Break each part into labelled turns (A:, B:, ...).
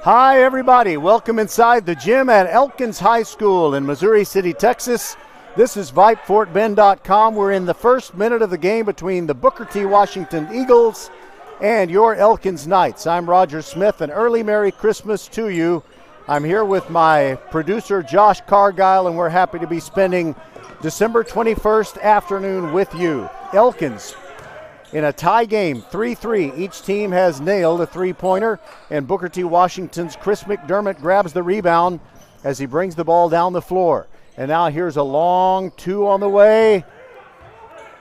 A: Hi, everybody. Welcome inside the gym at Elkins High School in Missouri City, Texas. This is Vype, FortBend.com. We're in the first minute of the game between the Booker T. Washington Eagles and your Elkins Knights. I'm Roger Smith. An early Merry Christmas to you. I'm here with my producer, Josh Cargile, and we're happy to be spending December 21st afternoon with you. Elkins in a tie game, 3-3. Each team has nailed a three-pointer, and Booker T. Washington's Chris McDermott grabs the rebound as he brings the ball down the floor. And now here's a long two on the way,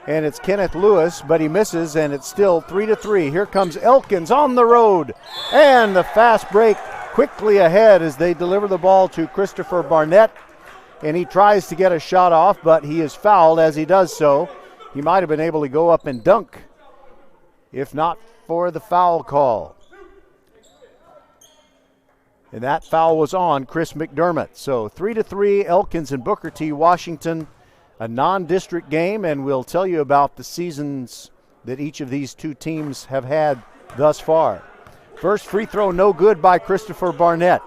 A: and it's Kenneth Lewis, but he misses, and it's still 3-3. Here comes Elkins on the road, and the fast break quickly ahead as they deliver the ball to Christopher Barnett, and he tries to get a shot off, but he is fouled as he does so. He might have been able to go up and dunk if not for the foul call. And that foul was on Chris McDermott. So 3-3, Elkins and Booker T. Washington, a non-district game, and we'll tell you about the seasons that each of these two teams have had thus far. First free throw, no good by Christopher Barnett.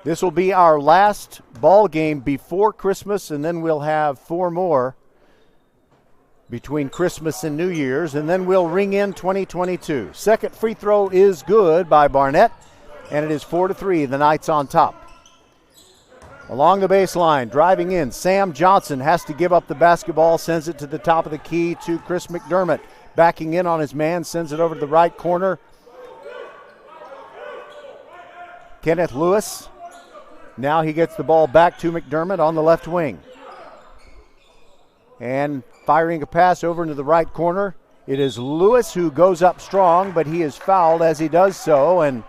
A: This will be our last ball game before Christmas, and then we'll have four more between Christmas and New Year's, and then we'll ring in 2022. Second free throw is good by Barnett, and it is 4-3, the Knights on top. Along the baseline, driving in, Sam Johnson has to give up the basketball, sends it to the top of the key to Chris McDermott. Backing in on his man, sends it over to the right corner. Kenneth Lewis. Now he gets the ball back to McDermott on the left wing. And firing a pass over into the right corner. It is Lewis who goes up strong, but he is fouled as he does so. And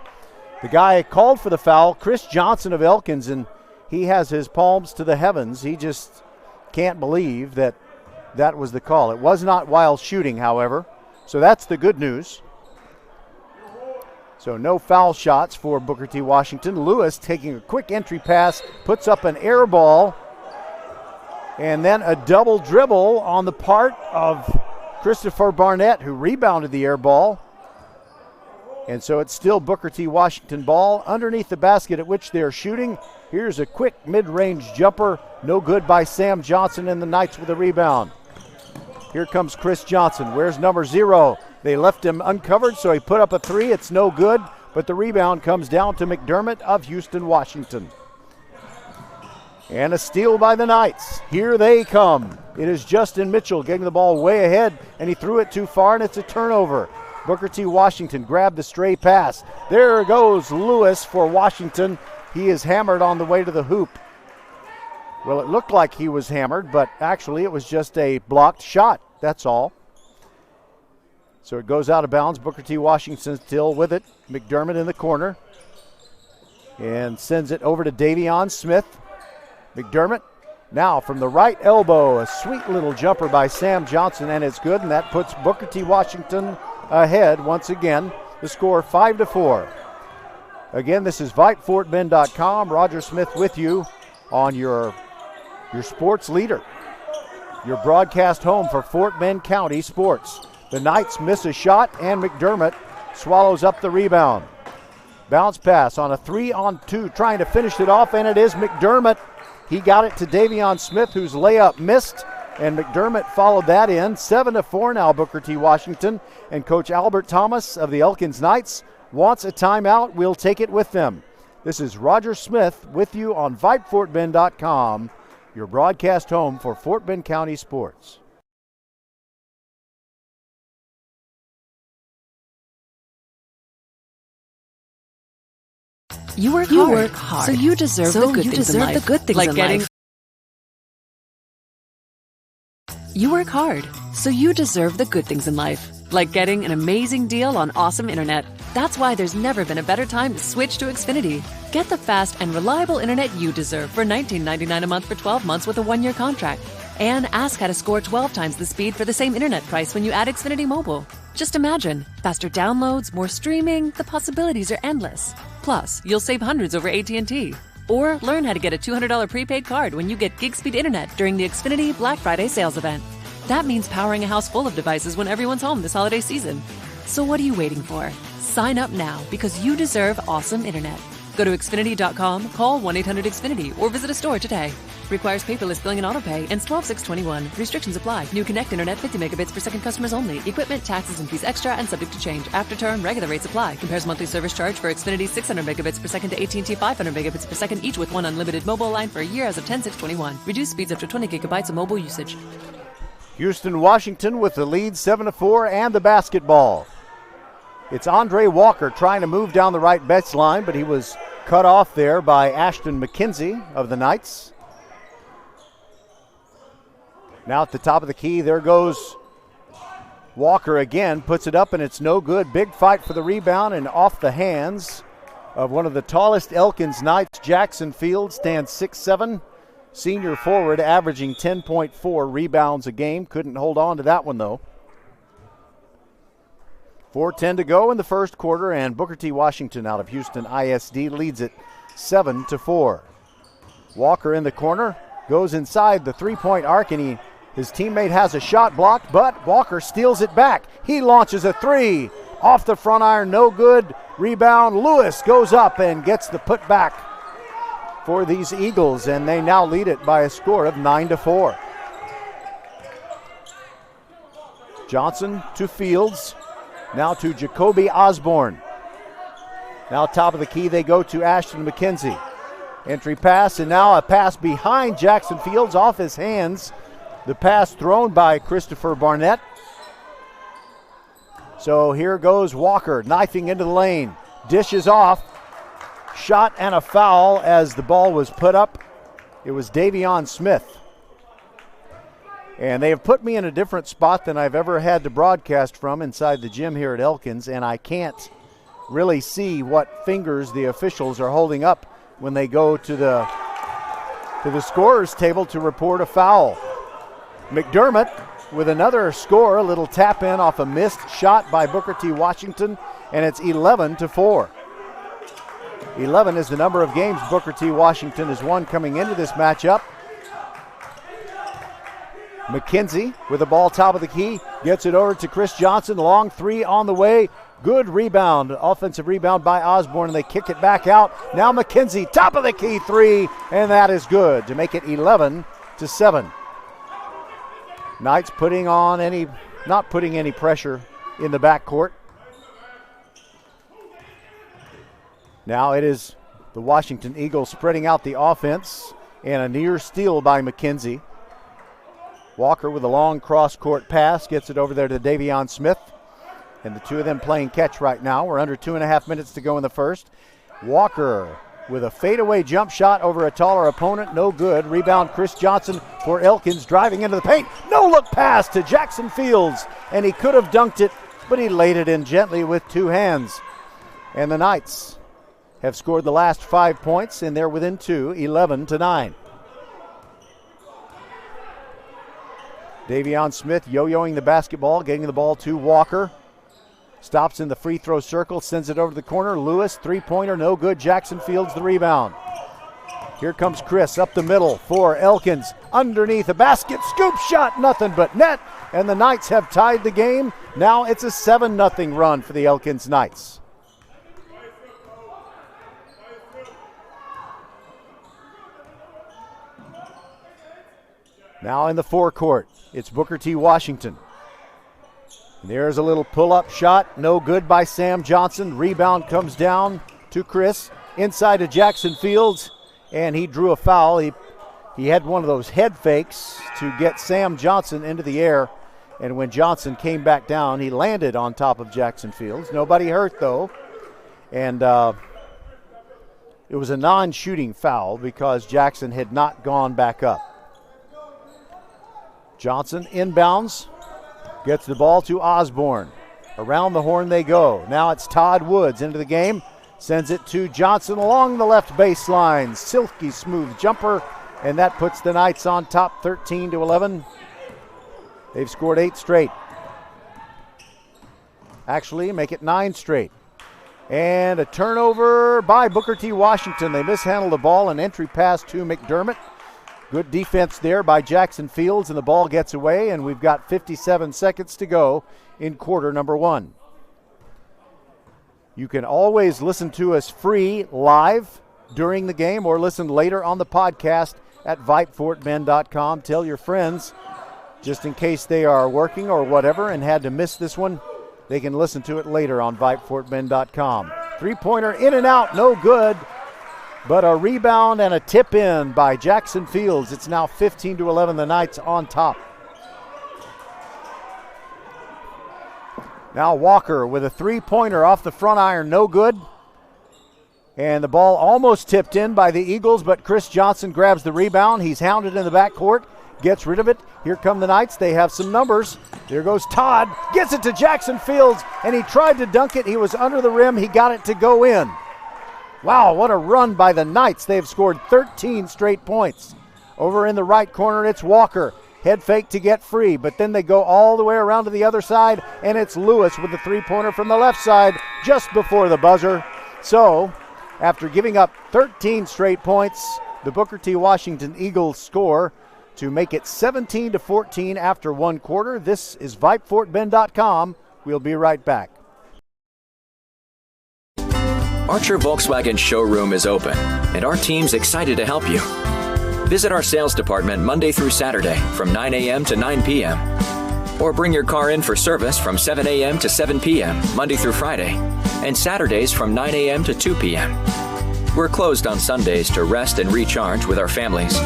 A: the guy called for the foul, Chris Johnson of Elkins, and he has his palms to the heavens. He just can't believe that that was the call. It was not while shooting, however. So that's the good news. So no foul shots for Booker T. Washington. Lewis taking a quick entry pass, puts up an air ball, and then a double dribble on the part of Christopher Barnett, who rebounded the air ball. And so it's still Booker T. Washington ball underneath the basket at which they're shooting. Here's a quick mid-range jumper. No good by Sam Johnson, and the Knights with a rebound. Here comes Chris Johnson. Where's number 0? They left him uncovered, so he put up a three. It's no good, but the rebound comes down to McDermott of Houston, Washington. And a steal by the Knights. Here they come. It is Justin Mitchell getting the ball way ahead, and he threw it too far, and it's a turnover. Booker T. Washington grabbed the stray pass. There goes Lewis for Washington. He is hammered on the way to the hoop. Well, it looked like he was hammered, but actually it was just a blocked shot. That's all. So it goes out of bounds. Booker T. Washington still with it. McDermott in the corner. And sends it over to Davion Smith. McDermott now from the right elbow. A sweet little jumper by Sam Johnson, and it's good. And that puts Booker T. Washington ahead once again. The score 5-4. Again, this is VypeFortBend.com. Roger Smith with you on your sports leader, your broadcast home for Fort Bend County sports. The Knights miss a shot, and McDermott swallows up the rebound. Bounce pass on a 3-on-2, trying to finish it off, and it is McDermott. He got it to Davion Smith, whose layup missed, and McDermott followed that in. 7-4 now, Booker T. Washington, and Coach Albert Thomas of the Elkins Knights wants a timeout. We'll take it with them. This is Roger Smith with you on VypeFortBend.com, your broadcast home for Fort Bend County sports.
B: You work hard, so you deserve the good things in life. Like getting. You work hard, so you deserve the good things in life. Like getting an amazing deal on awesome internet. That's why there's never been a better time to switch to Xfinity. Get the fast and reliable internet you deserve for $19.99 a month for 12 months with a 1-year contract. And ask how to score 12 times the speed for the same internet price when you add Xfinity Mobile. Just imagine, faster downloads, more streaming, the possibilities are endless. Plus, you'll save hundreds over AT&T. Or learn how to get a $200 prepaid card when you get gig speed internet during the Xfinity Black Friday sales event. That means powering a house full of devices when everyone's home this holiday season. So what are you waiting for? Sign up now because you deserve awesome internet. Go to Xfinity.com, call 1-800-XFINITY, or visit a store today. Requires paperless billing and autopay. Ends 12/6/21. Restrictions apply. New Connect Internet 50 megabits per second customers only. Equipment, taxes, and fees extra and subject to change. After term, regular rates apply. Compares monthly service charge for Xfinity 600 megabits per second to AT&T 500 megabits per second, each with one unlimited mobile line for a year as of 10/6/21. Reduced speeds up to 20 gigabytes of mobile usage.
A: Houston, Washington with the lead 7-4 and the basketball. It's Andre Walker trying to move down the right baseline, but he was cut off there by Ashton McKenzie of the Knights. Now at the top of the key, there goes Walker again, puts it up and it's no good. Big fight for the rebound and off the hands of one of the tallest Elkins Knights. Jackson Fields stands 6'7", senior forward, averaging 10.4 rebounds a game. Couldn't hold on to that one though. 4:10 to go in the first quarter, and Booker T. Washington out of Houston ISD leads it 7-4. Walker in the corner, goes inside the three-point arc, and his teammate has a shot blocked, but Walker steals it back. He launches a three off the front iron, no good. Rebound, Lewis goes up and gets the putback for these Eagles, and they now lead it by a score of 9-4. Johnson to Fields. Now to Jacoby Osborne. Now top of the key, they go to Ashton McKenzie. Entry pass, and now a pass behind Jackson Fields off his hands. The pass thrown by Christopher Barnett. So here goes Walker, knifing into the lane. Dishes off. Shot and a foul as the ball was put up. It was Davion Smith. And they have put me in a different spot than I've ever had to broadcast from inside the gym here at Elkins, and I can't really see what fingers the officials are holding up when they go to the scorer's table to report a foul. McDermott with another score, a little tap in off a missed shot by Booker T. Washington, and it's 11-4. 11 is the number of games Booker T. Washington has won coming into this matchup. McKenzie with the ball top of the key, gets it over to Chris Johnson. Long three on the way. Good rebound, offensive rebound by Osborne, and they kick it back out. Now McKenzie, top of the key three, and that is good to make it 11-7. Knights not putting any pressure in the backcourt. Now it is the Washington Eagles spreading out the offense, and a near steal by McKenzie. Walker with a long cross-court pass, gets it over there to Davion Smith. And the two of them playing catch right now. We're under 2.5 minutes to go in the first. Walker with a fadeaway jump shot over a taller opponent, no good. Rebound Chris Johnson for Elkins, driving into the paint. No-look pass to Jackson Fields, and he could have dunked it, but he laid it in gently with two hands. And the Knights have scored the last 5 points, and they're within two, 11-9. Davion Smith yo-yoing the basketball, getting the ball to Walker. Stops in the free throw circle, sends it over the corner. Lewis, three-pointer, no good. Jackson Fields the rebound. Here comes Chris up the middle for Elkins. Underneath the basket, scoop shot, nothing but net. And the Knights have tied the game. Now it's a 7-0 run for the Elkins Knights. Now in the forecourt, it's Booker T. Washington. There's a little pull-up shot, no good by Sam Johnson. Rebound comes down to Chris, inside to Jackson Fields, and he drew a foul. He had one of those head fakes to get Sam Johnson into the air, and when Johnson came back down, he landed on top of Jackson Fields. Nobody hurt, though, and it was a non-shooting foul because Jackson had not gone back up. Johnson inbounds, gets the ball to Osborne. Around the horn they go. Now it's Todd Woods into the game. Sends it to Johnson along the left baseline. Silky smooth jumper, and that puts the Knights on top 13-11. They've scored 8 straight. Actually, make it 9 straight. And a turnover by Booker T. Washington. They mishandled the ball, an entry pass to McDermott. Good defense there by Jackson Fields, and the ball gets away, and we've got 57 seconds to go in quarter number 1. You can always listen to us free live during the game or listen later on the podcast at vypefortbend.com. Tell your friends, just in case they are working or whatever and had to miss this one, they can listen to it later on vypefortbend.com. Three-pointer in and out, no good, but a rebound and a tip in by Jackson Fields. It's now 15-11, the Knights on top. Now Walker with a three-pointer off the front iron, no good. And the ball almost tipped in by the Eagles, but Chris Johnson grabs the rebound. He's hounded in the backcourt, gets rid of it. Here come the Knights. They have some numbers. There goes Todd, gets it to Jackson Fields, and he tried to dunk it. He was under the rim. He got it to go in. Wow, what a run by the Knights. They've scored 13 straight points. Over in the right corner, it's Walker. Head fake to get free, but then they go all the way around to the other side, and it's Lewis with the three-pointer from the left side just before the buzzer. So, after giving up 13 straight points, the Booker T. Washington Eagles score to make it 17-14 after one quarter. This is VypeFortBend.com. We'll be right back.
C: Archer Volkswagen showroom is open, and our team's excited to help you. Visit our sales department Monday through Saturday from 9 a.m. to 9 p.m. Or bring your car in for service from 7 a.m. to 7 p.m. Monday through Friday, and Saturdays from 9 a.m. to 2 p.m. We're closed on Sundays to rest and recharge with our families,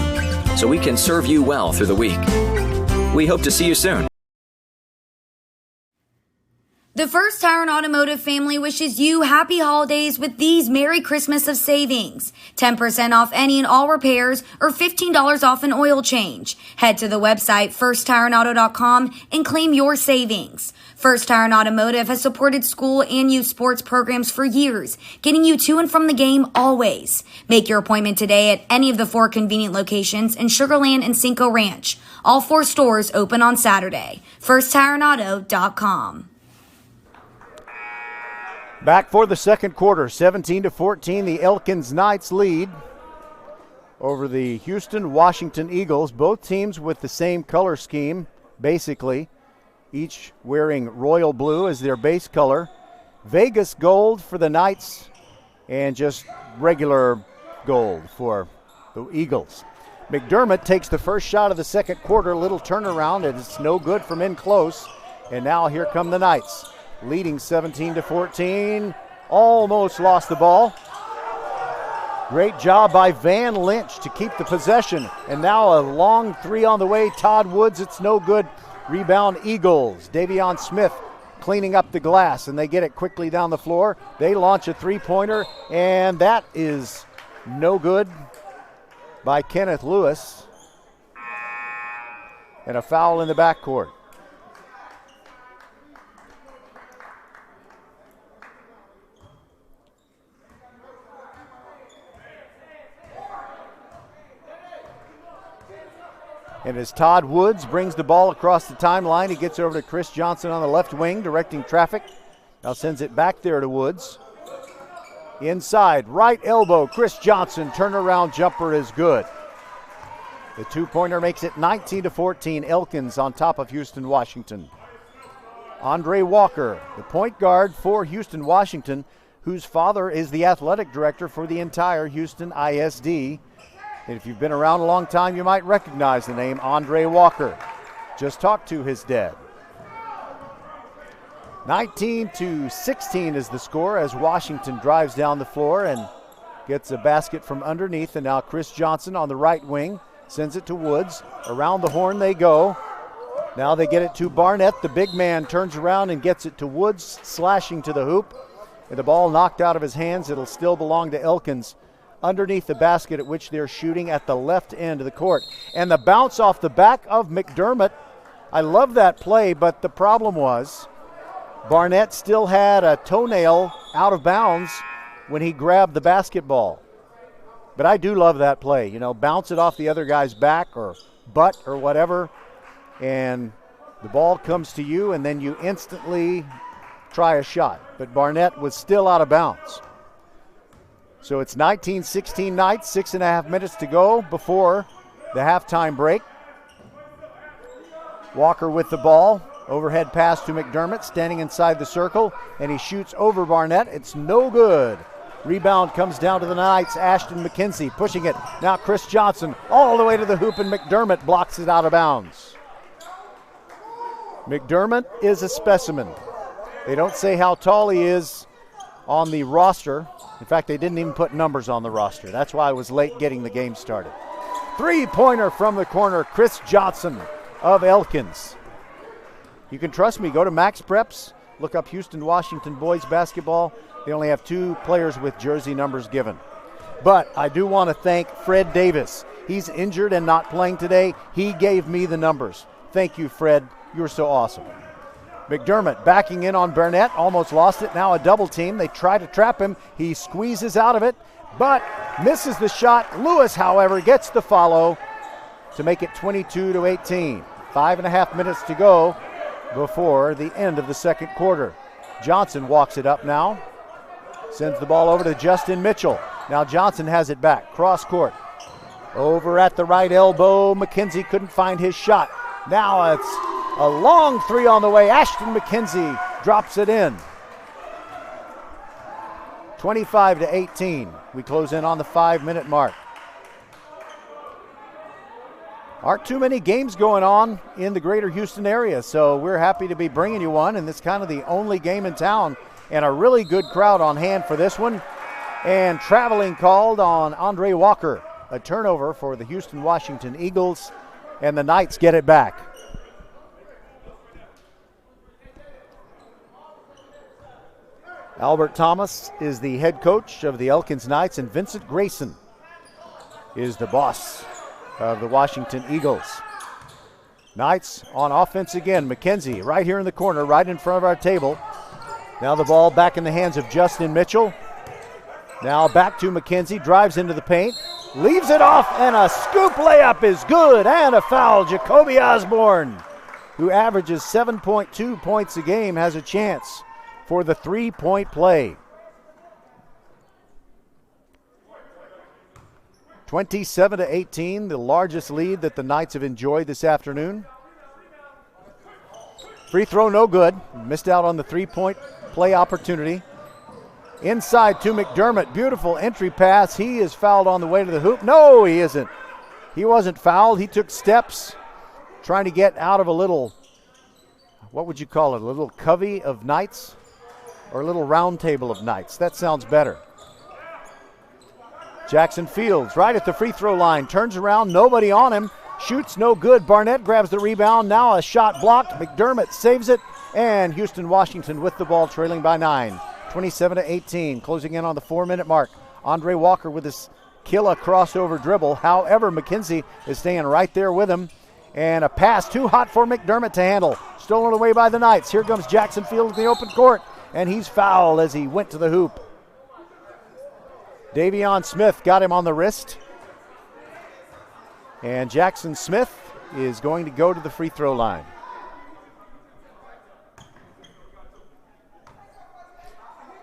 C: so we can serve you well through the week. We hope to see you soon.
D: The First Tire and Automotive family wishes you happy holidays with these Merry Christmas of savings. 10% off any and all repairs or $15 off an oil change. Head to the website firsttireandauto.com and claim your savings. First Tire and Automotive has supported school and youth sports programs for years, getting you to and from the game always. Make your appointment today at any of the 4 convenient locations in Sugar Land and Cinco Ranch. All 4 stores open on Saturday. firsttireandauto.com.
A: Back for the second quarter, 17-14, the Elkins Knights lead over the Houston Washington Eagles. Both teams with the same color scheme, basically, each wearing royal blue as their base color. Vegas gold for the Knights and just regular gold for the Eagles. McDermott takes the first shot of the second quarter, little turnaround, and it's no good from in close. And now here come the Knights, leading 17-14. Almost lost the ball. Great job by Van Lynch to keep the possession. And now a long three on the way. Todd Woods, it's no good. Rebound Eagles. Davion Smith cleaning up the glass, and they get it quickly down the floor. They launch a three-pointer, and that is no good by Kenneth Lewis. And a foul in the backcourt. And as Todd Woods brings the ball across the timeline, he gets over to Chris Johnson on the left wing, directing traffic. Now sends it back there to Woods. Inside, right elbow, Chris Johnson, turnaround jumper is good. The two-pointer makes it 19-14, Elkins on top of Houston Washington. Andre Walker, the point guard for Houston Washington, whose father is the athletic director for the entire Houston ISD. And if you've been around a long time, you might recognize the name Andre Walker. Just talked to his dad. 19-16 is the score as Washington drives down the floor and gets a basket from underneath. And now Chris Johnson on the right wing sends it to Woods. Around the horn they go. Now they get it to Barnett. The big man turns around and gets it to Woods, slashing to the hoop. And the ball knocked out of his hands. It'll still belong to Elkins underneath the basket at which they're shooting at the left end of the court. And the bounce off the back of McDermott. I love that play, but the problem was Barnett still had a toenail out of bounds when he grabbed the basketball. But I do love that play. You know, bounce it off the other guy's back or butt or whatever, and the ball comes to you, and then you instantly try a shot. But Barnett was still out of bounds. So it's 19-16 Knights, 6.5 minutes to go before the halftime break. Walker with the ball, Overhead pass to McDermott, standing inside the circle, and he shoots over Barnett. It's no good. Rebound comes down to the Knights. Ashton McKenzie pushing it. Now Chris Johnson all the way to the hoop, and McDermott blocks it out of bounds. McDermott is a specimen. They don't say how tall he is on the roster. In fact, they didn't even put numbers on the roster. That's why I was late getting the game started. Three-pointer from the corner, Chris Johnson of Elkins. You can trust me. Go to Max Preps. Look up Houston, Washington boys basketball. They only have 2 players with jersey numbers given. But I do want to thank Fred Davis. He's injured and not playing today. He gave me the numbers. Thank you, Fred. You're so awesome. McDermott backing in on Burnett. Almost lost it. Now a double team. They try to trap him. He squeezes out of it, but misses the shot. Lewis, however, gets the follow to make it 22-18. 5.5 minutes to go before the end of the second quarter. Johnson walks it up now. Sends the ball over to Justin Mitchell. Now Johnson has it back. Cross court. Over at the right elbow. McKenzie couldn't find his shot. Now it's a long three on the way. Ashton McKenzie drops it in. 25-18. We close in on the 5-minute mark. Aren't too many games going on in the greater Houston area, so we're happy to be bringing you one, and it's kind of the only game in town, and a really good crowd on hand for this one. And traveling called on Andre Walker. A turnover for the Houston Washington Eagles, and the Knights get it back. Albert Thomas is the head coach of the Elkins Knights, and Vincent Grayson is the boss of the Washington Eagles. Knights on offense again. McKenzie right here in the corner, right in front of our table. Now the ball back in the hands of Justin Mitchell. Now back to McKenzie, drives into the paint, leaves it off, and a scoop layup is good, and a foul. Jacoby Osborne, who averages 7.2 points a game, has a chance for the three-point play. 27-18, the largest lead that the Knights have enjoyed this afternoon. Free throw no good. Missed out on the three-point play opportunity. Inside to McDermott. Beautiful entry pass. He is fouled on the way to the hoop. No, he isn't. He wasn't fouled. He took steps trying to get out of a little, what would you call it, a little covey of Knights? Or a little round table of Knights. That sounds better. Jackson Fields right at the free throw line. Turns around, nobody on him. Shoots no good. Barnett grabs the rebound. Now a shot blocked. McDermott saves it. And Houston Washington with the ball, trailing by 9. 27-18. Closing in on the 4-minute mark. Andre Walker with his killer crossover dribble. However, McKenzie is staying right there with him. And a pass too hot for McDermott to handle. Stolen away by the Knights. Here comes Jackson Fields in the open court. And he's fouled as he went to the hoop. Davion Smith got him on the wrist. And Jackson Smith is going to go to the free throw line.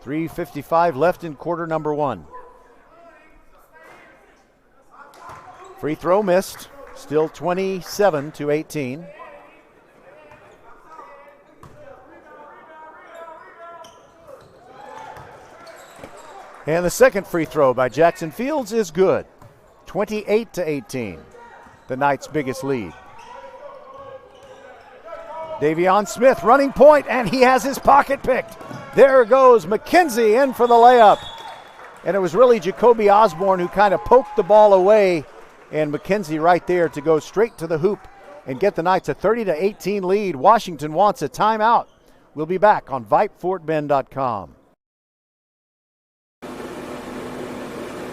A: .355 left in quarter number 1. Free throw missed. Still 27-18. And the second free throw by Jackson Fields is good. 28-18. The Knights' biggest lead. Davion Smith running point, and he has his pocket picked. There goes McKenzie in for the layup. And it was really Jacoby Osborne who kind of poked the ball away, and McKenzie right there to go straight to the hoop and get the Knights a 30-18 lead. Washington wants a timeout. We'll be back on VypeFortBend.com.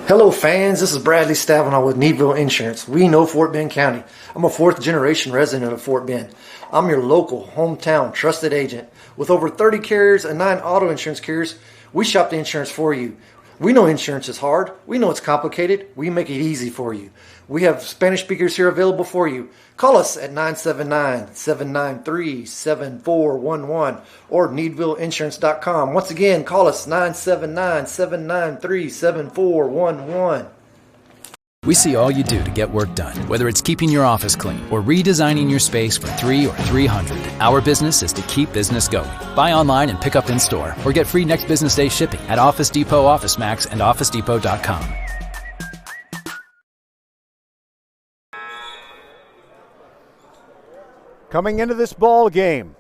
E: Hello fans, this is Bradley Stavanaugh with Needville Insurance. We know Fort Bend County. I'm a 4th generation resident of Fort Bend. I'm your local, hometown, trusted agent. With over 30 carriers and 9 auto insurance carriers, we shop the insurance for you. We know insurance is hard. We know it's complicated. We make it easy for you. We have Spanish speakers here available for you. Call us at 979-793-7411 or needvilleinsurance.com. Once again, call us 979-793-7411.
F: We see all you do to get work done, whether it's keeping your office clean or redesigning your space for 3 or 300. Our business is to keep business going. Buy online and pick up in store, or get free next business day shipping at Office Depot, OfficeMax, and OfficeDepot.com.
A: Coming into this ball game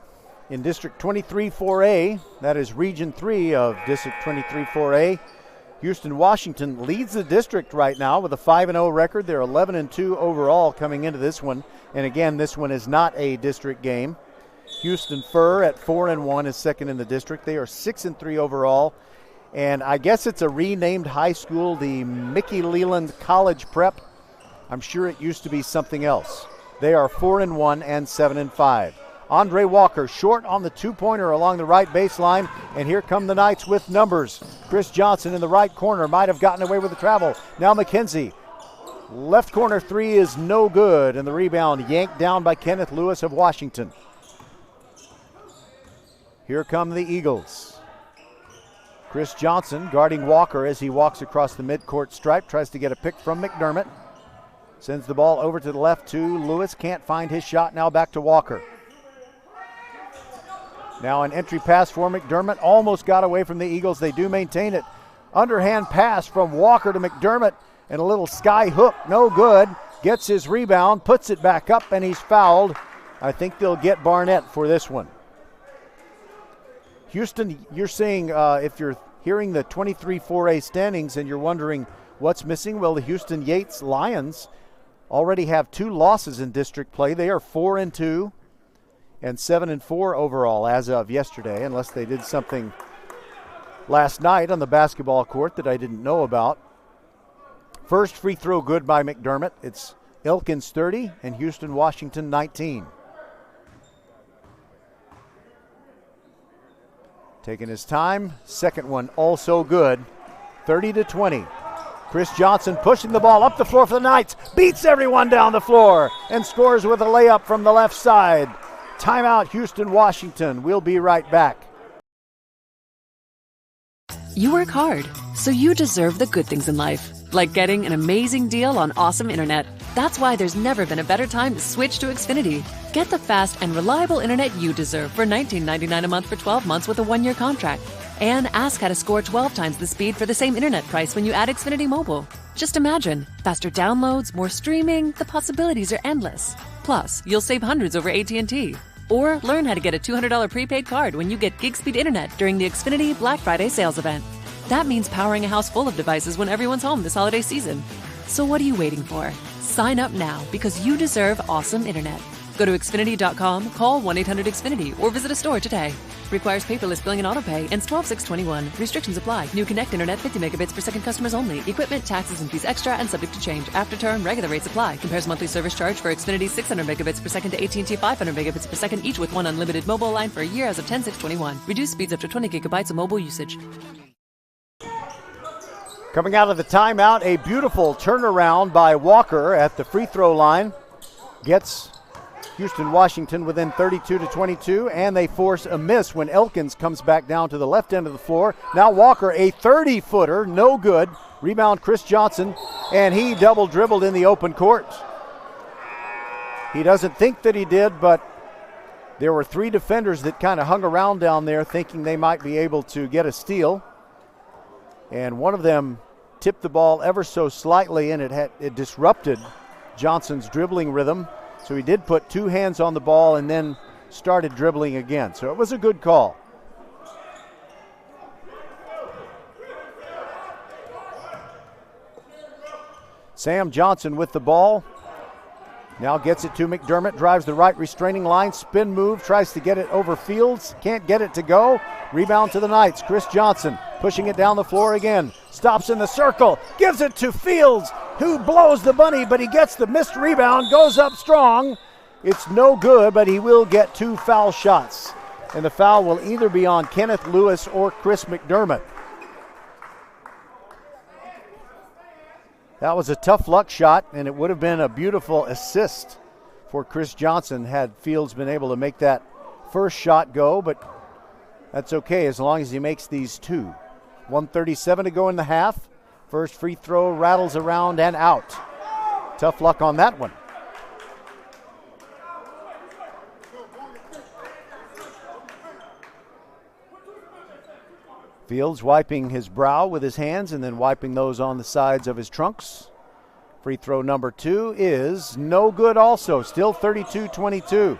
A: in District 23-4A, that is Region 3 of District 23-4A, Houston, Washington leads the district right now with a 5-0 record. They're 11-2 overall coming into this one. And again, this one is not a district game. Houston Fur at 4-1 is second in the district. They are 6-3 overall. And I guess it's a renamed high school, the Mickey Leland College Prep. I'm sure it used to be something else. They are 4-1 and 7-5. Andre Walker short on the two-pointer along the right baseline, and here come the Knights with numbers. Chris Johnson in the right corner might have gotten away with the travel. Now McKenzie. Left corner three is no good, and the rebound yanked down by Kenneth Lewis of Washington. Here come the Eagles. Chris Johnson guarding Walker as he walks across the midcourt stripe, tries to get a pick from McDermott. Sends the ball over to the left to Lewis, can't find his shot, now back to Walker. Now an entry pass for McDermott, almost got away from the Eagles. They do maintain it. Underhand pass from Walker to McDermott, and a little sky hook, no good. Gets his rebound, puts it back up, and he's fouled. I think they'll get Barnett for this one. Houston, you're seeing, if you're hearing the 23-4A standings and you're wondering what's missing, well, the Houston Yates Lions already have 2 losses in district play. They are 4-2. And 7-4 overall as of yesterday, unless they did something last night on the basketball court that I didn't know about. First free throw good by McDermott. It's Elkins 30 and Houston, Washington 19. Taking his time. Second one also good. 30-20. Chris Johnson pushing the ball up the floor for the Knights. Beats everyone down the floor and scores with a layup from the left side. Timeout, Houston, Washington. We'll be right back.
B: You work hard, so you deserve the good things in life, like getting an amazing deal on awesome internet. That's why there's never been a better time to switch to Xfinity. Get the fast and reliable internet you deserve for $19.99 a month for 12 months with a 1-year contract. And ask how to score 12 times the speed for the same internet price when you add Xfinity Mobile. Just imagine, faster downloads, more streaming, the possibilities are endless. Plus, you'll save hundreds over AT&T. Or learn how to get a $200 prepaid card when you get gig speed internet during the Xfinity Black Friday sales event. That means powering a house full of devices when everyone's home this holiday season. So what are you waiting for? Sign up now because you deserve awesome internet. Go to Xfinity.com, call 1-800-XFINITY, or visit a store today. Requires paperless billing and autopay. Ends 12/6/21. Restrictions apply. New Connect Internet 50 megabits per second customers only. Equipment, taxes, and fees extra and subject to change. After term, regular rates apply. Compares monthly service charge for Xfinity 600 megabits per second to AT&T 500 megabits per second, each with 1 unlimited mobile line for a year as of 10/6/21. Reduced speeds up to 20 gigabytes of mobile usage.
A: Coming out of the timeout, a beautiful turnaround by Walker at the free throw line. Gets Houston, Washington within 32-22, and they force a miss when Elkins comes back down to the left end of the floor. Now Walker, a 30-footer, no good. Rebound Chris Johnson, and he double dribbled in the open court. He doesn't think that he did, but there were 3 defenders that kind of hung around down there thinking they might be able to get a steal. And one of them tipped the ball ever so slightly, and it disrupted Johnson's dribbling rhythm. So he did put 2 hands on the ball and then started dribbling again. So it was a good call. Sam Johnson with the ball. Now gets it to McDermott, drives the right restraining line, spin move, tries to get it over Fields, can't get it to go. Rebound to the Knights. Chris Johnson pushing it down the floor again. Stops in the circle, gives it to Fields, who blows the bunny, but he gets the missed rebound, goes up strong. It's no good, but he will get 2 foul shots. And the foul will either be on Kenneth Lewis or Chris McDermott. That was a tough luck shot, and it would have been a beautiful assist for Chris Johnson had Fields been able to make that first shot go, but that's okay as long as he makes these 2. 1:37 to go in the half. First free throw rattles around and out. Tough luck on that one. Fields wiping his brow with his hands and then wiping those on the sides of his trunks. Free throw number 2 is no good also. Still 32-22.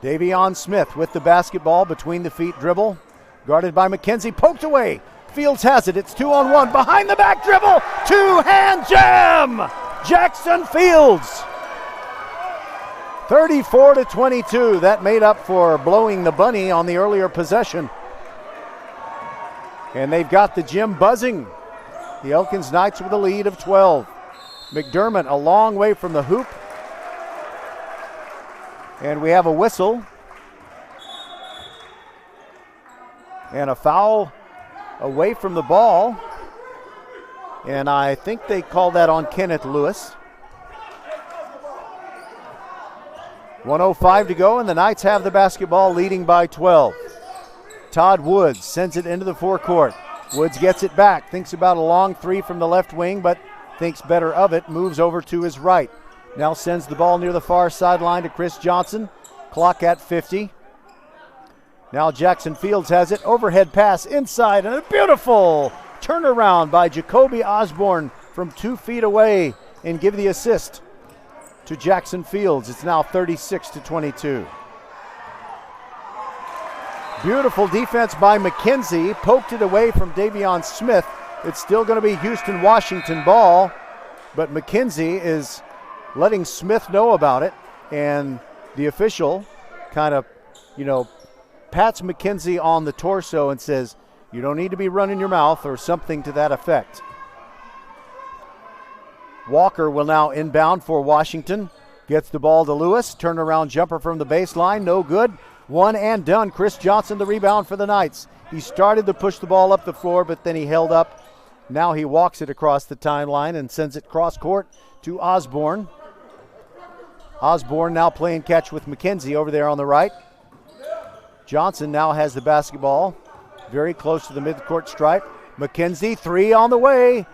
A: Davion Smith with the basketball between the feet dribble. Guarded by McKenzie, poked away. Fields has it. It's 2-on-1. Behind the back dribble. 2-hand jam. Jackson Fields. 34-22. That made up for blowing the bunny on the earlier possession. And they've got the gym buzzing. The Elkins Knights with a lead of 12. McDermott a long way from the hoop. And we have a whistle. And a foul away from the ball. And I think they called that on Kenneth Lewis. 1:05 to go, and the Knights have the basketball, leading by 12. Todd Woods sends it into the forecourt. Woods gets it back, thinks about a long three from the left wing, but thinks better of it, moves over to his right. Now sends the ball near the far sideline to Chris Johnson. Clock at 50. Now Jackson Fields has it. Overhead pass inside, and a beautiful turnaround by Jacoby Osborne from 2 feet away and give the assist to Jackson Fields. It's now 36-22. Beautiful defense by McKenzie. Poked it away from Davion Smith. It's still going to be Houston-Washington ball, but McKenzie is letting Smith know about it, and the official kind of, pats McKenzie on the torso and says, you don't need to be running your mouth, or something to that effect. Walker will now inbound for Washington. Gets the ball to Lewis. Turnaround jumper from the baseline. No good. One and done. Chris Johnson the rebound for the Knights. He started to push the ball up the floor, but then he held up. Now he walks it across the timeline and sends it cross court to Osborne. Osborne now playing catch with McKenzie over there on the right. Johnson now has the basketball. Very close to the midcourt stripe. McKenzie, 3 on the way.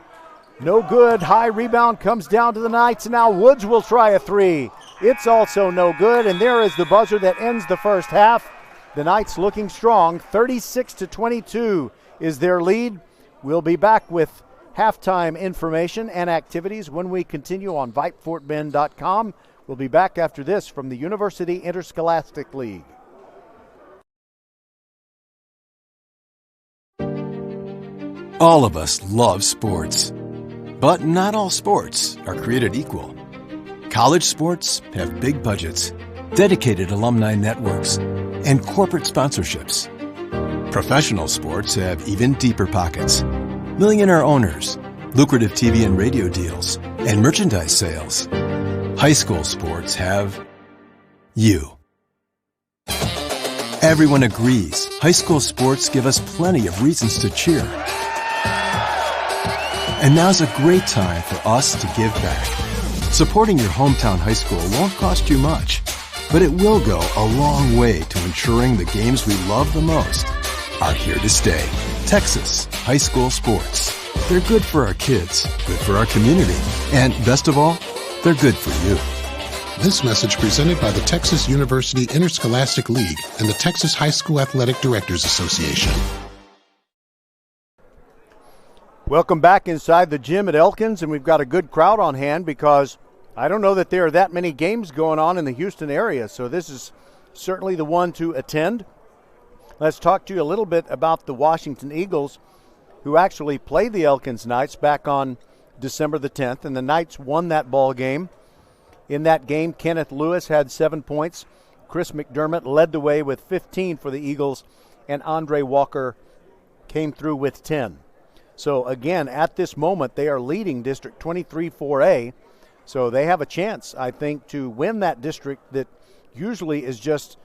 A: No good. High rebound comes down to the Knights. And now Woods will try a 3. It's also no good. And there is the buzzer that ends the first half. The Knights looking strong. 36-22 is their lead. We'll be back with halftime information and activities when we continue on VypeFortBend.com. We'll be back after this from the University Interscholastic League.
G: All of us love sports. But not all sports are created equal. College sports have big budgets, dedicated alumni networks, and corporate sponsorships. Professional sports have even deeper pockets, millionaire owners, lucrative TV and radio deals, and merchandise sales. High school sports have you. Everyone agrees high school sports give us plenty of reasons to cheer. And now's a great time for us to give back. Supporting your hometown high school won't cost you much, but it will go a long way to ensuring the games we love the most are here to stay. Texas high school sports. They're good for our kids, good for our community, and best of all, they're good for you.
H: This message presented by the Texas University Interscholastic League and the Texas High School Athletic Directors Association.
A: Welcome back inside the gym at Elkins, and we've got a good crowd on hand because I don't know that there are that many games going on in the Houston area, so this is certainly the one to attend. Let's talk to you a little bit about the Washington Eagles, who actually played the Elkins Knights back on December the 10th, and the Knights won that ball game. In that game, Kenneth Lewis had 7 points. Chris McDermott led the way with 15 for the Eagles, and Andre Walker came through with 10. So, again, at this moment, they are leading District 23 4A. So they have a chance, I think, to win that district that usually is just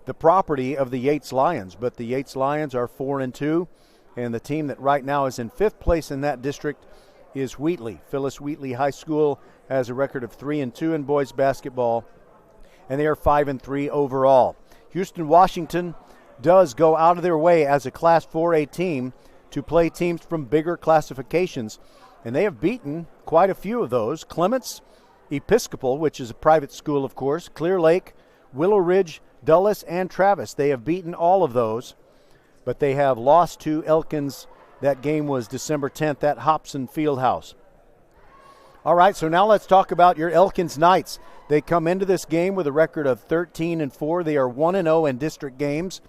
A: the property of the Yates Lions. But the Yates Lions are 4-2, and the team that right now is in 5th place in that district is Wheatley. Phyllis Wheatley High School has a record of 3-2 in boys basketball, and they are 5-3 overall. Houston, Washington does go out of their way as a Class 4A team to play teams from bigger classifications. and they have beaten quite a few of those. Clements, Episcopal, which is a private school, of course, Clear Lake, Willow Ridge, Dulles, and Travis. They have beaten all of those, but they have lost to Elkins. That game was December 10th at Hobson Fieldhouse. All right, so now let's talk about your Elkins Knights. They come into this game with a record of 13-4. They are 1-0 in district games.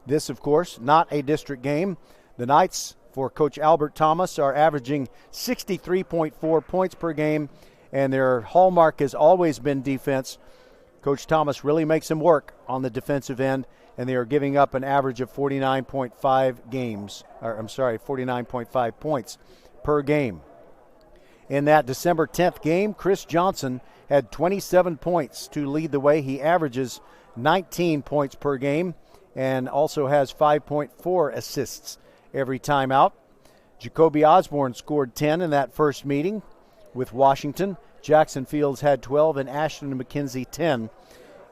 A: This, of course, not a district game. The Knights, for Coach Albert Thomas, are averaging 63.4 points per game, and their hallmark has always been defense. Coach Thomas really makes them work on the defensive end, and they are giving up an average of 49.5 points per game. In that December 10th game, Chris Johnson had 27 points to lead the way. He averages 19 points per game and also has 5.4 assists every time out. Jacoby Osborne scored 10 in that first meeting with Washington. Jackson Fields had 12 and Ashton and McKenzie 10.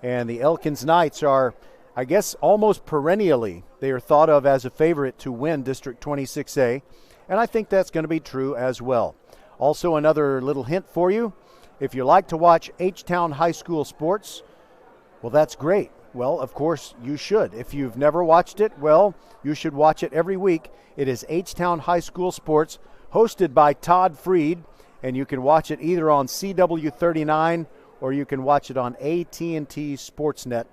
A: And the Elkins Knights are, I guess, almost perennially, they are thought of as a favorite to win District 26A. And I think that's going to be true as well. Also, another little hint for you. If you like to watch H-Town High School sports, well, that's great. Well, of course, you should. If you've never watched it, well, you should watch it every week. It is H-Town High School Sports, hosted by Todd Freed, and you can watch it either on CW39 or you can watch it on AT&T Sportsnet.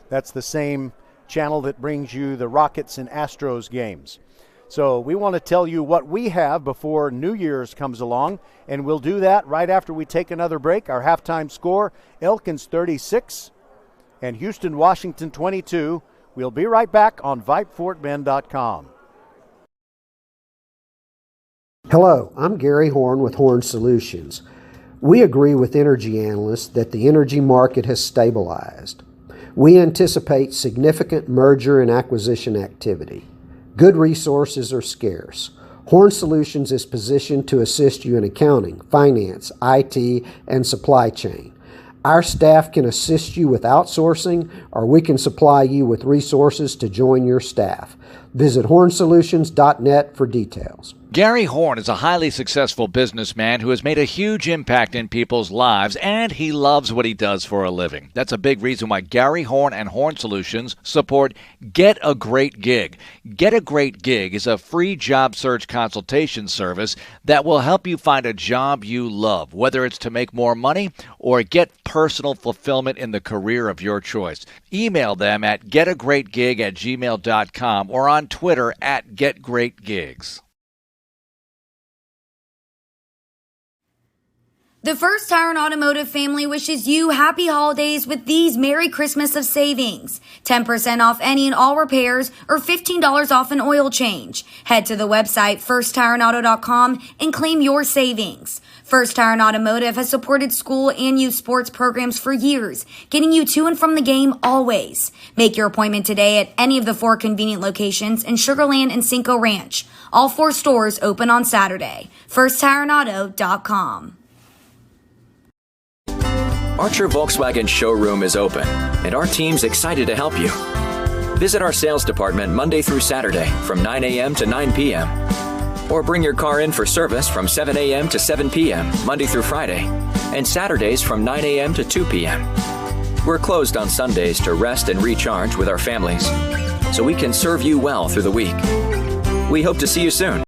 A: That's the same channel that brings you the Rockets and Astros games. So we want to tell you what we have before New Year's comes along, and we'll do that right after we take another break. Our halftime score, Elkins 36 and Houston, Washington 22. We'll be right back on VypeFortBend.com.
I: Hello, I'm Gary Horn with Horn Solutions. We agree with energy analysts that the energy market has stabilized. We anticipate significant merger and acquisition activity. Good resources are scarce. Horn Solutions is positioned to assist you in accounting, finance, IT, and supply chain. Our staff can assist you with outsourcing, or we can supply you with resources to join your staff. Visit hornsolutions.net for details.
J: Gary Horn is a highly successful businessman who has made a huge impact in people's lives, and he loves what he does for a living. That's a big reason why Gary Horn and Horn Solutions support Get a Great Gig. Get a Great Gig is a free job search consultation service that will help you find a job you love, whether it's to make more money or get personal fulfillment in the career of your choice. Email them at getagreatgig@gmail.com or on Twitter at getgreatgigs.
D: The First Tire and Automotive family wishes you happy holidays with these Merry Christmas of savings. 10% off any and all repairs or $15 off an oil change. Head to the website firsttireandauto.com and claim your savings. First Tire and Automotive has supported school and youth sports programs for years, getting you to and from the game always. Make your appointment today at any of the 4 convenient locations in Sugar Land and Cinco Ranch. All 4 stores open on Saturday. firsttireandauto.com.
C: Archer Volkswagen showroom is open, and our team's excited to help you. Visit our sales department Monday through Saturday from 9 a.m. to 9 p.m. Or bring your car in for service from 7 a.m. to 7 p.m. Monday through Friday, and Saturdays from 9 a.m. to 2 p.m. We're closed on Sundays to rest and recharge with our families, so we can serve you well through the week. We hope to see you soon.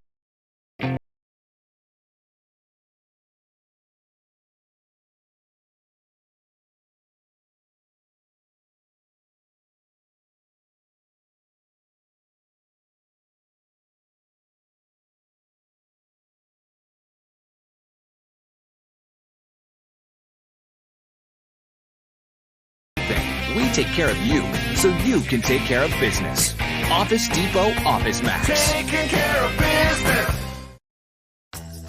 K: We take care of you, so you can take care of business. Office Depot Office Max. Taking care of business.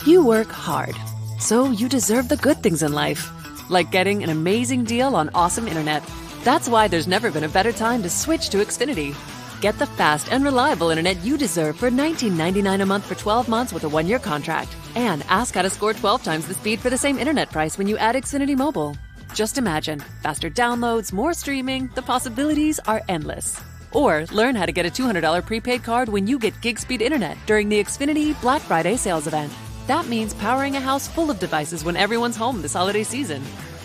B: You work hard, so you deserve the good things in life, like getting an amazing deal on awesome internet. That's why there's never been a better time to switch to Xfinity. Get the fast and reliable internet you deserve for $19.99 a month for 12 months with a 1-year contract. And ask how to score 12 times the speed for the same internet price when you add Xfinity Mobile. Just imagine, faster downloads, more streaming, the possibilities are endless. Or learn how to get a $200 prepaid card when you get gig speed internet during the Xfinity Black Friday sales event. That means powering a house full of devices when everyone's home this holiday season.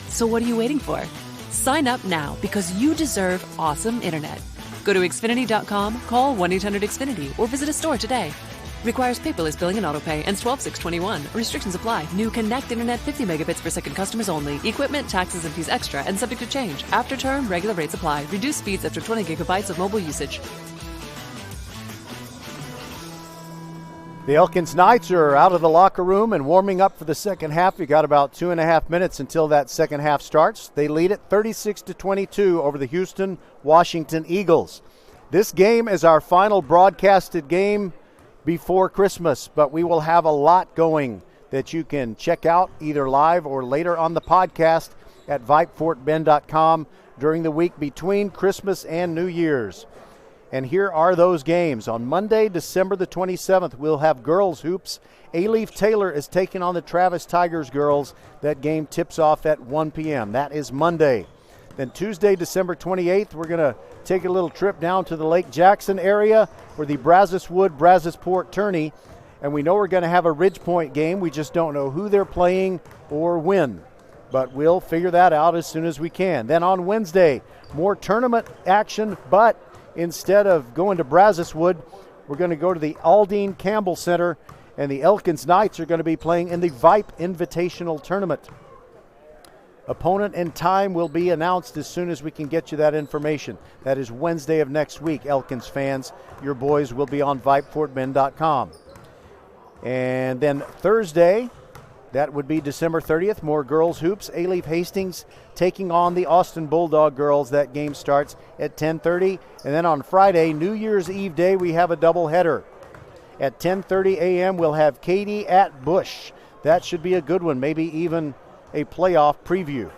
B: So what are you waiting for? Sign up now because you deserve awesome internet. Go to Xfinity.com, call 1-800-XFINITY, or visit a store today. Requires paperless billing and autopay. Ends 12/6/21. Restrictions apply. New Connect Internet 50 megabits per second customers only. Equipment, taxes, and fees extra and subject to change. After term, regular rates apply. Reduced speeds after 20 gigabytes of mobile usage.
A: The Elkins Knights are out of the locker room and warming up for the second half. We got about 2.5 minutes until that second half starts. They lead it 36-22 over the Houston Washington Eagles. This game is our final broadcasted game before Christmas, but we will have a lot going that you can check out either live or later on the podcast at VypeFortBend.com during the week between Christmas and New Year's. And here are those games. On Monday, December the 27th, we'll have girls hoops. A-Leaf Taylor is taking on the Travis Tigers girls. That game tips off at 1 p.m. That is Monday. Then Tuesday, December 28th, we're going to take a little trip down to the Lake Jackson area for the Brazos Wood-Brazosport tourney. And we know we're going to have a Ridge Point game. We just don't know who they're playing or when. But we'll figure that out as soon as we can. Then on Wednesday, more tournament action, but instead of going to Brazos Wood, we're going to go to the Aldine Campbell Center, and the Elkins Knights are going to be playing in the Vype Invitational Tournament. Opponent and time will be announced as soon as we can get you that information. That is Wednesday of next week, Elkins fans. Your boys will be on VypeFortBend.com. And then Thursday, that would be December 30th, more girls hoops. A-Leaf Hastings taking on the Austin Bulldog girls. That game starts at 10:30. And then on Friday, New Year's Eve day, we have a doubleheader. At 10:30 a.m., we'll have Katy at Bush. That should be a good one, maybe even a playoff preview.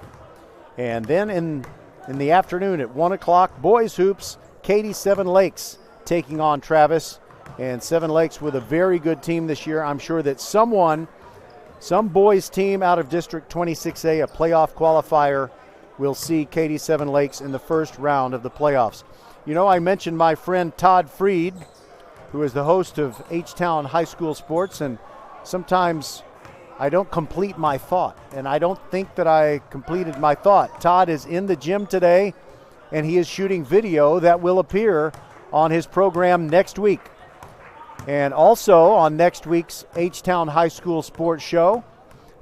A: And then in the afternoon at 1 o'clock, boys hoops, Katy Seven Lakes taking on Travis. And Seven Lakes with a very good team this year. I'm sure that some boys team out of District 26A, a playoff qualifier, will see Katy Seven Lakes in the first round of the playoffs. You know, I mentioned my friend Todd Freed, who is the host of H-Town High School Sports, and sometimes I don't complete my thought, and I don't think that I completed my thought. Todd is in the gym today, and he is shooting video that will appear on his program next week. And also on next week's H-Town High School Sports Show,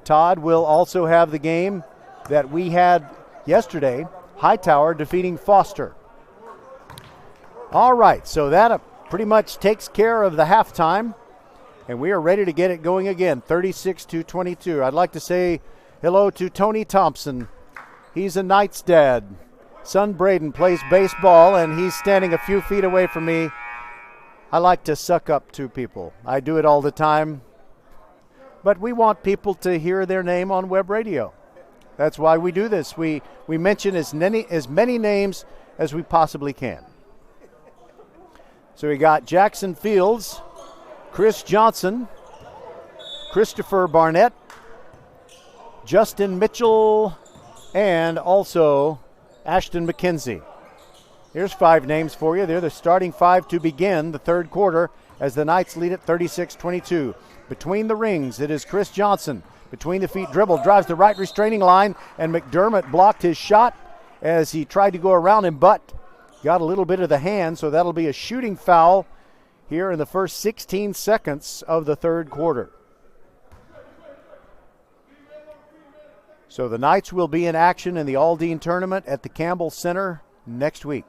A: Todd will also have the game that we had yesterday, Hightower defeating Foster. All right, so that pretty much takes care of the halftime. And we are ready to get it going again, 36-22. I'd like to say hello to Tony Thompson. He's a Knights dad. Son Braden plays baseball, and he's standing a few feet away from me. I like to suck up to people. I do it all the time. But we want people to hear their name on web radio. That's why we do this. We mention as many names as we possibly can. So we got Jackson Fields, Chris Johnson, Christopher Barnett, Justin Mitchell, and also Ashton McKenzie. Here's 5 names for you. They're the starting 5 to begin the third quarter as the Knights lead at 36-22. Between the rings, it is Chris Johnson. Between the feet dribble, drives the right restraining line, and McDermott blocked his shot as he tried to go around him, but got a little bit of the hand, so that'll be a shooting foul here in the first 16 seconds of the third quarter. So the Knights will be in action in the Aldine tournament at the Campbell Center next week.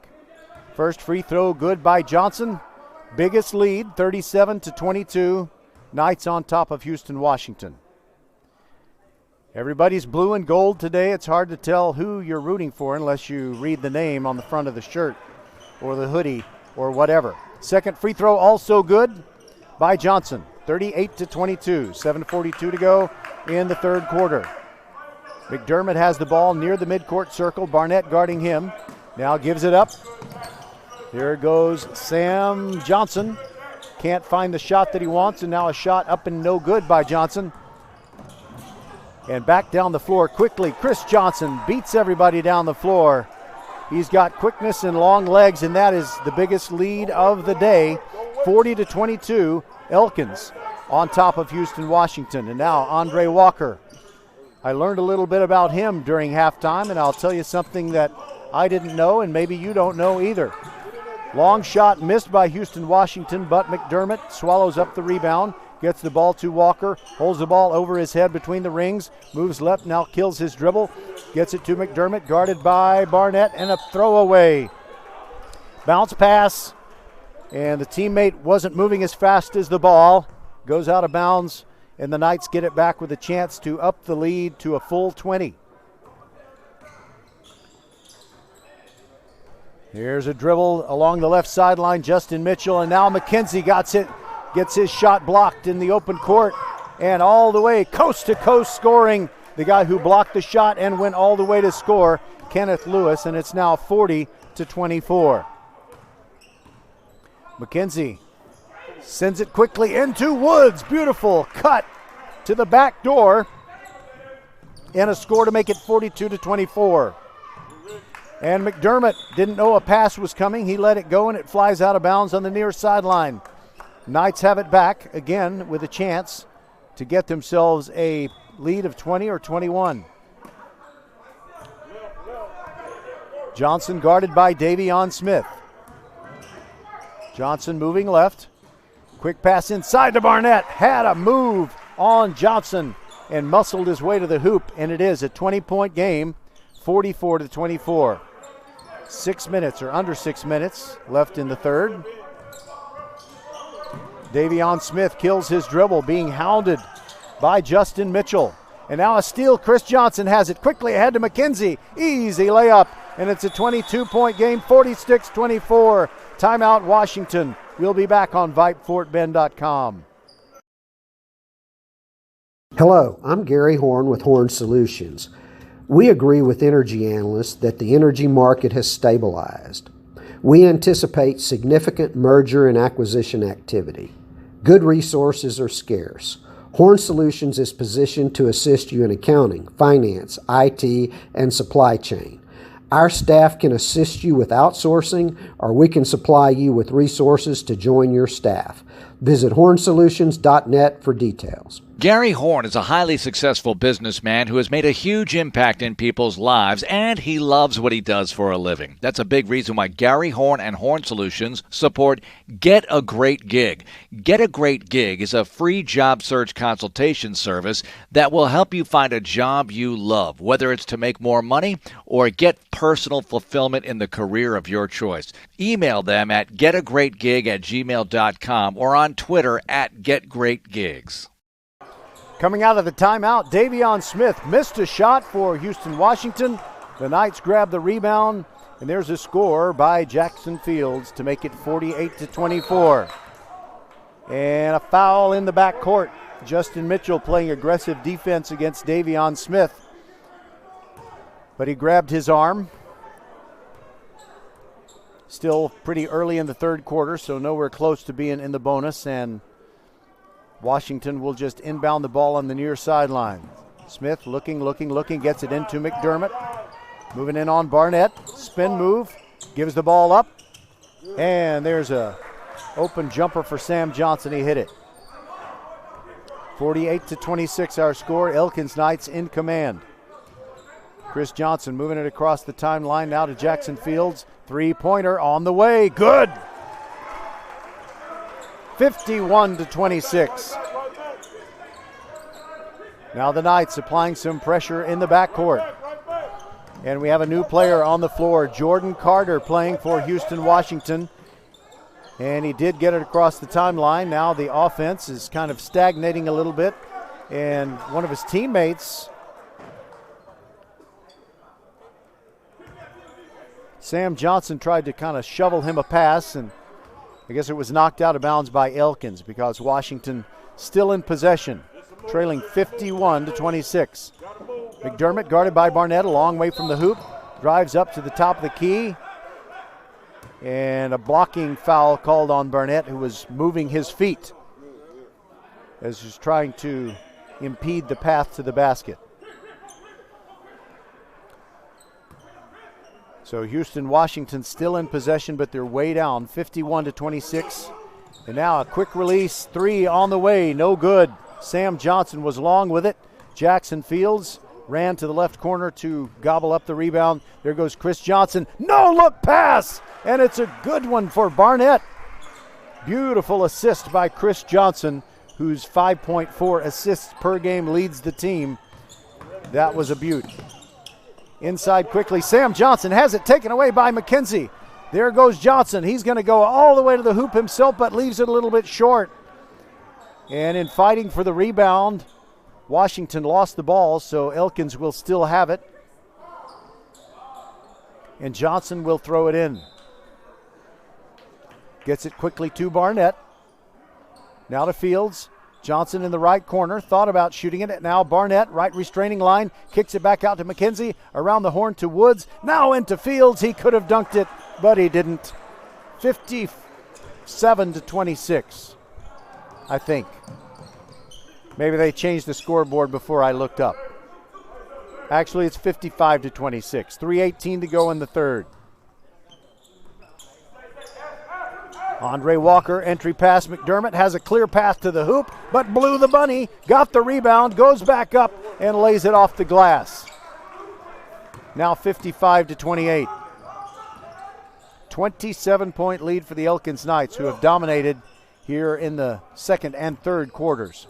A: First free throw good by Johnson. Biggest lead, 37-22. Knights on top of Houston, Washington. Everybody's blue and gold today. It's hard to tell who you're rooting for unless you read the name on the front of the shirt or the hoodie or whatever. Second free throw also good by Johnson. 38-22. 7:42 to go in the third quarter. McDermott has the ball near the midcourt circle. Barnett guarding him. Now gives it up. Here goes Sam Johnson. Can't find the shot that he wants, and now a shot up and no good by Johnson. And back down the floor quickly. Chris Johnson beats everybody down the floor. He's got quickness and long legs, and that is the biggest lead of the day. 40-22, Elkins on top of Houston, Washington. And now Andre Walker. I learned a little bit about him during halftime, and I'll tell you something that I didn't know, and maybe you don't know either. Long shot missed by Houston, Washington, but McDermott swallows up the rebound, gets the ball to Walker, holds the ball over his head between the rings, moves left, now kills his dribble, gets it to McDermott, guarded by Barnett, and a throwaway. Bounce pass, and the teammate wasn't moving as fast as the ball. Goes out of bounds, and the Knights get it back with a chance to up the lead to a full 20. Here's a dribble along the left sideline, Justin Mitchell, and now McKenzie gets his shot blocked in the open court, and all the way coast to coast scoring. The guy who blocked the shot and went all the way to score, Kenneth Lewis, and it's now 40-24. McKenzie sends it quickly into Woods. Beautiful cut to the back door, and a score to make it 42-24. And McDermott didn't know a pass was coming. He let it go, and it flies out of bounds on the near sideline. Knights have it back again with a chance to get themselves a lead of 20 or 21. Johnson guarded by Davion Smith. Johnson moving left. Quick pass inside to Barnett. Had a move on Johnson and muscled his way to the hoop, and it is a 20-point game, 44-24. 6 minutes or under 6 minutes left in the third. Davion Smith kills his dribble, being hounded by Justin Mitchell. And now a steal. Chris Johnson has it quickly ahead to McKenzie. Easy layup, and it's a 22-point game, 46-24. Timeout, Washington. We'll be back on VypeFortBend.com.
I: Hello, I'm Gary Horn with Horn Solutions. We agree with energy analysts that the energy market has stabilized. We anticipate significant merger and acquisition activity. Good resources are scarce. Horn Solutions is positioned to assist you in accounting, finance, IT, and supply chain. Our staff can assist you with outsourcing, or we can supply you with resources to join your staff. Visit hornsolutions.net for details.
J: Gary Horn is a highly successful businessman who has made a huge impact in people's lives, and he loves what he does for a living. That's a big reason why Gary Horn and Horn Solutions support Get a Great Gig. Get a Great Gig is a free job search consultation service that will help you find a job you love, whether it's to make more money or get personal fulfillment in the career of your choice. Email them at getagreatgig@gmail.com or on Twitter at getgreatgigs.
A: Coming out of the timeout, Davion Smith missed a shot for Houston, Washington. The Knights grab the rebound, and there's a score by Jackson Fields to make it 48-24. And a foul in the backcourt. Justin Mitchell playing aggressive defense against Davion Smith, but he grabbed his arm. Still pretty early in the third quarter, so nowhere close to being in the bonus, and Washington will just inbound the ball on the near sideline. Smith looking, gets it into McDermott. Moving in on Barnett. Spin move, gives the ball up, and there's a open jumper for Sam Johnson. He hit it. 48-26 our score. Elkins Knights in command. Chris Johnson moving it across the timeline now to Jackson Fields. Three-pointer on the way. Good! 51-26. Now the Knights applying some pressure in the backcourt. And we have a new player on the floor, Jordan Carter, playing for Houston, Washington. And he did get it across the timeline. Now the offense is kind of stagnating a little bit. And one of his teammates, Sam Johnson, tried to kind of shovel him a pass, and I guess it was knocked out of bounds by Elkins because Washington still in possession, trailing 51-26. McDermott guarded by Barnett, a long way from the hoop, drives up to the top of the key, and a blocking foul called on Barnett, who was moving his feet as he's trying to impede the path to the basket. So Houston, Washington still in possession, but they're way down, 51-26. And now a quick release three on the way, no good. Sam Johnson was long with it. Jackson Fields ran to the left corner to gobble up the rebound. There goes Chris Johnson. No look pass, and it's a good one for Barnett. Beautiful assist by Chris Johnson, whose 5.4 assists per game leads the team. That was a beaut. Inside quickly, Sam Johnson has it taken away by McKenzie. There goes Johnson. He's going to go all the way to the hoop himself, but leaves it a little bit short. And in fighting for the rebound, Washington lost the ball, so Elkins will still have it. And Johnson will throw it in. Gets it quickly to Barnett. Now to Fields. Johnson in the right corner, thought about shooting it. Now Barnett, right restraining line, kicks it back out to McKenzie, around the horn to Woods. Now into Fields. He could have dunked it, but he didn't. 57-26, I think. Maybe they changed the scoreboard before I looked up. Actually, it's 55-26. 3:18 to go in the third. Andre Walker, entry pass. McDermott has a clear path to the hoop, but blew the bunny, got the rebound, goes back up, and lays it off the glass. Now 55-28. 27-point lead for the Elkins Knights, who have dominated here in the second and third quarters.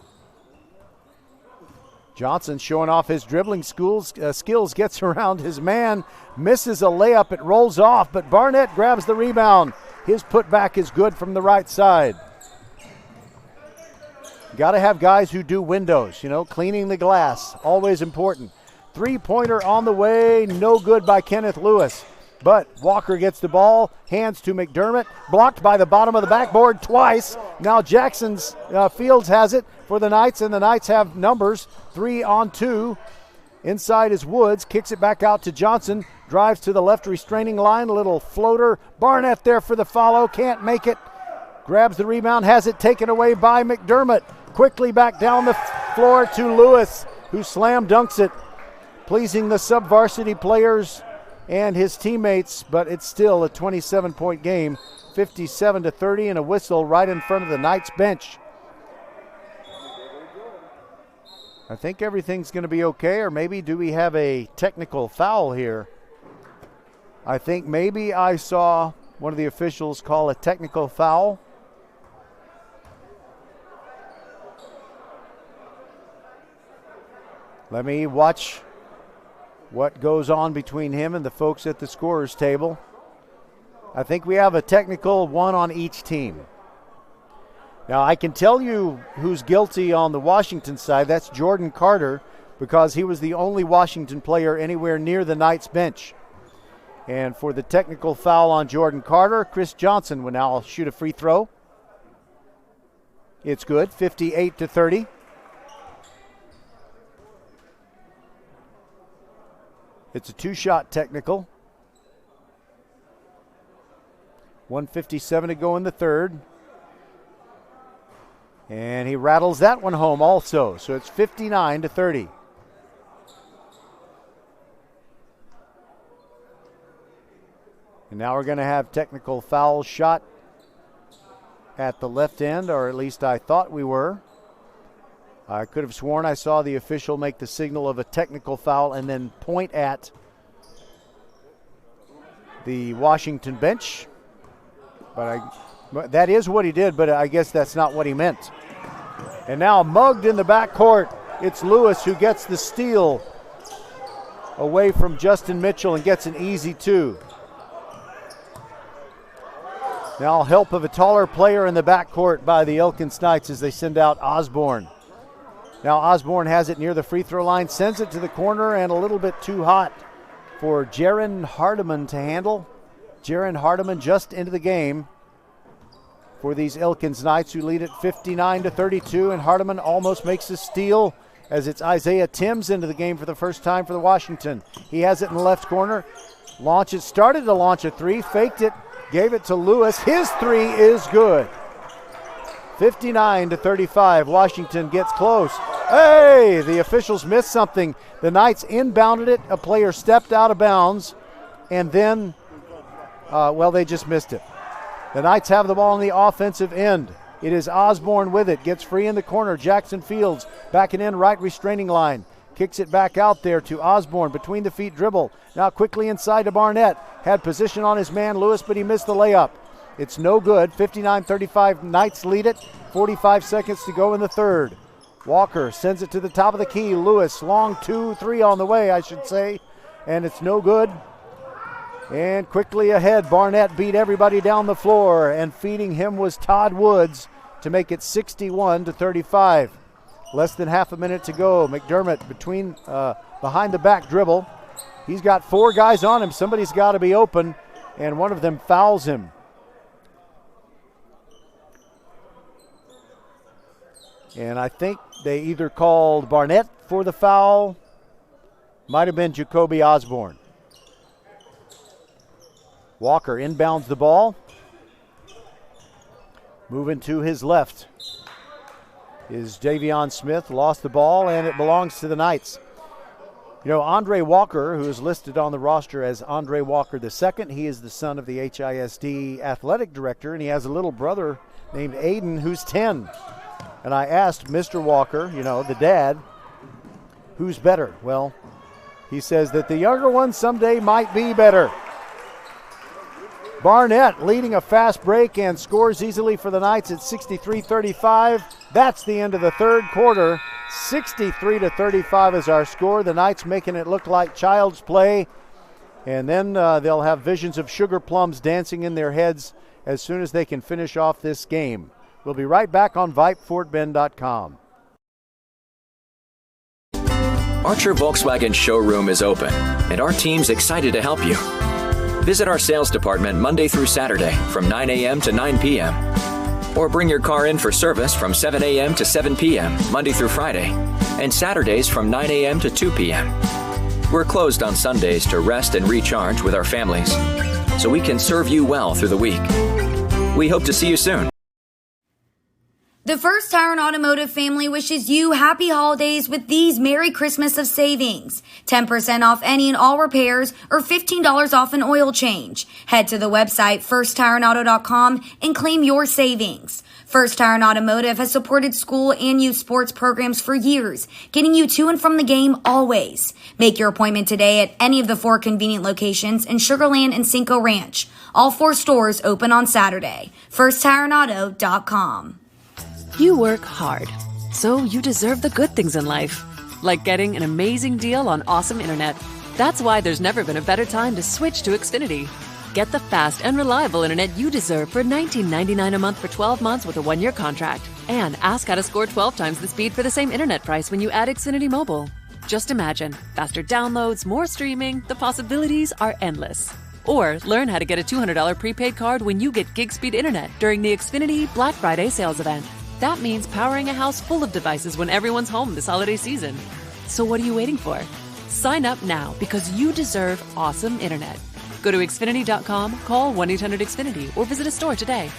A: Johnson showing off his dribbling skills, gets around his man, misses a layup, it rolls off, but Barnett grabs the rebound. His putback is good from the right side. Got to have guys who do windows, cleaning the glass, always important. Three-pointer on the way, no good by Kenneth Lewis. But Walker gets the ball, hands to McDermott, blocked by the bottom of the backboard twice. Now Jackson's Fields has it for the Knights, and the Knights have numbers, 3-on-2. Inside is Woods, kicks it back out to Johnson, drives to the left restraining line, a little floater. Barnett there for the follow, can't make it. Grabs the rebound, has it taken away by McDermott. Quickly back down the floor to Lewis, who slam dunks it, pleasing the sub-varsity players and his teammates, but it's still a 27-point game, 57-30, and a whistle right in front of the Knights bench. I think everything's going to be okay, or maybe do we have a technical foul here? I think maybe I saw one of the officials call a technical foul. Let me watch what goes on between him and the folks at the scorer's table. I think we have a technical, one on each team. Now, I can tell you who's guilty on the Washington side. That's Jordan Carter, because he was the only Washington player anywhere near the Knights bench. And for the technical foul on Jordan Carter, Chris Johnson will now shoot a free throw. It's good, 58-30. It's a two-shot technical. 1:57 to go in the third. And he rattles that one home also. So it's 59-30. And now we're going to have technical foul shot at the left end, or at least I thought we were. I could have sworn I saw the official make the signal of a technical foul and then point at the Washington bench. But that is what he did, but I guess that's not what he meant. And now mugged in the backcourt. It's Lewis who gets the steal away from Justin Mitchell and gets an easy two. Now help of a taller player in the backcourt by the Elkins Knights as they send out Osborne. Now Osborne has it near the free throw line, sends it to the corner, and a little bit too hot for Jaron Hardiman to handle. Jaron Hardiman just into the game for these Elkins Knights, who lead it 59-32, and Hardiman almost makes a steal as it's Isaiah Timms into the game for the first time for the Washington. He has it in the left corner. Started to launch a three, faked it, gave it to Lewis. His three is good. 59-35, Washington gets close. Hey, the officials missed something. The Knights inbounded it, a player stepped out of bounds, and then, they just missed it. The Knights have the ball on the offensive end. It is Osborne with it. Gets free in the corner. Jackson Fields backing in right restraining line. Kicks it back out there to Osborne. Between the feet dribble. Now quickly inside to Barnett. Had position on his man Lewis, but he missed the layup. It's no good. 59-35. Knights lead it. 45 seconds to go in the third. Walker sends it to the top of the key. Lewis, long 2-3 on the way, I should say. And it's no good. And quickly ahead, Barnett beat everybody down the floor, and feeding him was Todd Woods to make it 61-35. Less than half a minute to go. McDermott behind the back dribble. He's got 4 guys on him. Somebody's got to be open, and one of them fouls him. And I think they either called Barnett for the foul. Might have been Jacoby Osborne. Walker inbounds the ball. Moving to his left is Davion Smith. Lost the ball, and it belongs to the Knights. You know, Andre Walker, who is listed on the roster as Andre Walker II, he is the son of the HISD athletic director, and he has a little brother named Aiden who's 10. And I asked Mr. Walker, you know, the dad, who's better? Well, he says that the younger one someday might be better. Barnett leading a fast break and scores easily for the Knights at 63-35. That's the end of the third quarter. 63-35 is our score. The Knights making it look like child's play. And then they'll have visions of sugar plums dancing in their heads as soon as they can finish off this game. We'll be right back on VypeFortBend.com.
C: Archer Volkswagen showroom is open, and our team's excited to help you. Visit our sales department Monday through Saturday from 9 a.m. to 9 p.m. Or bring your car in for service from 7 a.m. to 7 p.m. Monday through Friday, and Saturdays from 9 a.m. to 2 p.m. We're closed on Sundays to rest and recharge with our families, so we can serve you well through the week. We hope to see you soon.
D: The First Tire and Automotive family wishes you happy holidays with these Merry Christmas of savings. 10% off any and all repairs or $15 off an oil change. Head to the website firsttireandauto.com and claim your savings. First Tire and Automotive has supported school and youth sports programs for years, getting you to and from the game always. Make your appointment today at any of the 4 convenient locations in Sugar Land and Cinco Ranch. All 4 stores open on Saturday. firsttireandauto.com.
B: You work hard, so you deserve the good things in life, like getting an amazing deal on awesome internet. That's why there's never been a better time to switch to Xfinity. Get the fast and reliable internet you deserve for $19.99 a month for 12 months with a 1-year contract. And ask how to score 12 times the speed for the same internet price when you add Xfinity Mobile. Just imagine, faster downloads, more streaming, the possibilities are endless. Or learn how to get a $200 prepaid card when you get gig speed internet during the Xfinity Black Friday sales event. That means powering a house full of devices when everyone's home this holiday season. So what are you waiting for? Sign up now because you deserve awesome internet. Go to Xfinity.com, call 1-800-XFINITY, or visit a store today.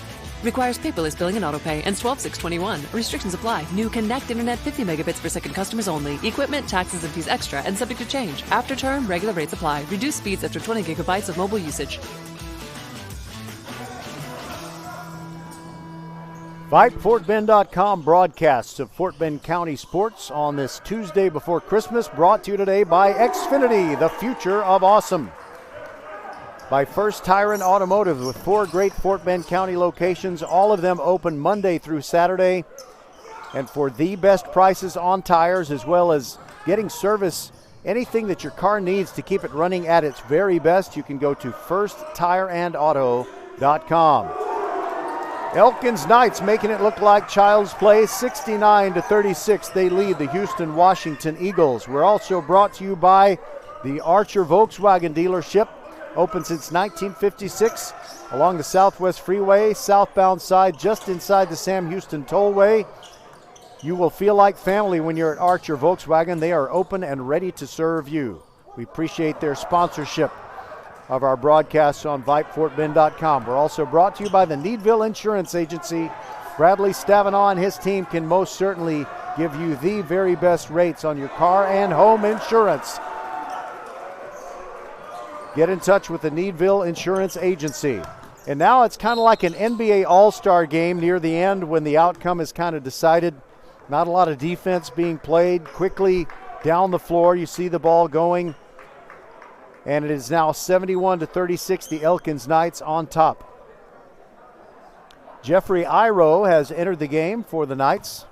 B: Requires paperless billing and autopay. Ends 12/6/21. Restrictions apply. New Connect Internet 50 megabits per second customers only. Equipment, taxes, and fees extra and subject to change. After term, regular rates apply. Reduced speeds after 20 gigabytes of mobile usage.
A: VypeFortBend.com broadcasts of Fort Bend County sports on this Tuesday before Christmas, brought to you today by Xfinity, the future of awesome. By First Tire and Automotive, with 4 great Fort Bend County locations, all of them open Monday through Saturday. And for the best prices on tires, as well as getting service, anything that your car needs to keep it running at its very best, you can go to FirstTireandAuto.com. Elkins Knights making it look like child's play, 69-36. They lead the Houston Washington Eagles. We're also brought to you by the Archer Volkswagen dealership, open since 1956 along the Southwest Freeway, southbound side, just inside the Sam Houston Tollway. You will feel like family when you're at Archer Volkswagen. They are open and ready to serve you. We appreciate their sponsorship of our broadcasts on VypeFortBend.com. We're also brought to you by the Needville Insurance Agency. Bradley Stavanaugh and his team can most certainly give you the very best rates on your car and home insurance. Get in touch with the Needville Insurance Agency. And now it's kind of like an NBA All-Star game near the end when the outcome is kind of decided. Not a lot of defense being played. Quickly down the floor, you see the ball going. And it is now 71-36, the Elkins Knights on top. Jeffrey Iro has entered the game for the Knights.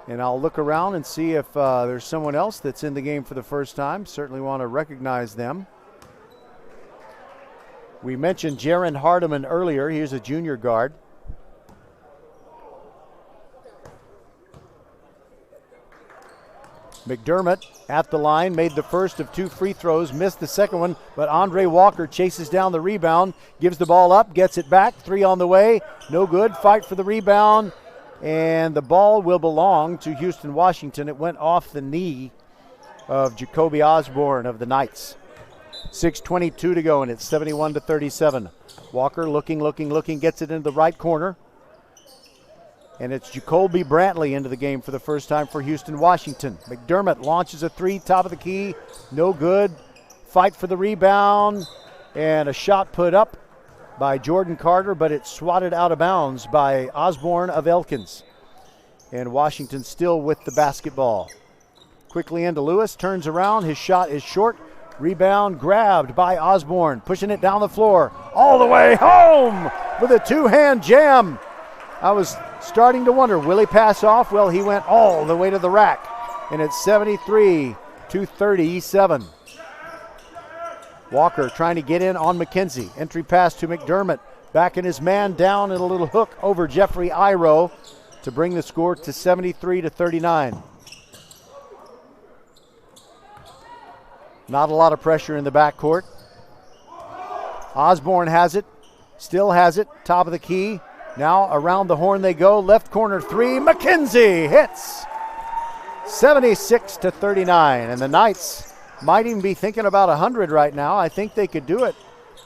A: And I'll look around and see if there's someone else that's in the game for the first time. Certainly want to recognize them. We mentioned Jaron Hardiman earlier. He's a junior guard. McDermott at the line, made the first of 2 free throws, missed the second one, but Andre Walker chases down the rebound, gives the ball up, gets it back, 3 on the way, no good, fight for the rebound, and the ball will belong to Houston, Washington. It went off the knee of Jacoby Osborne of the Knights. 6:22 to go, and it's 71-37. Walker looking, gets it into the right corner. And it's Jacoby Brantley into the game for the first time for Houston, Washington. McDermott launches a 3, top of the key, no good. Fight for the rebound, and a shot put up by Jordan Carter, but it's swatted out of bounds by Osborne of Elkins. And Washington still with the basketball. Quickly into Lewis, turns around, his shot is short. Rebound grabbed by Osborne, pushing it down the floor, all the way home with a 2-hand jam. I was starting to wonder, will he pass off? Well, he went all the way to the rack, and it's 73-37. Walker trying to get in on McKenzie. Entry pass to McDermott. Backing his man down and a little hook over Jeffrey Iro to bring the score to 73-39. Not a lot of pressure in the backcourt. Osborne has it, still has it, top of the key. Now around the horn they go, left corner 3, McKenzie hits. 76-39, and the Knights might even be thinking about 100 right now. I think they could do it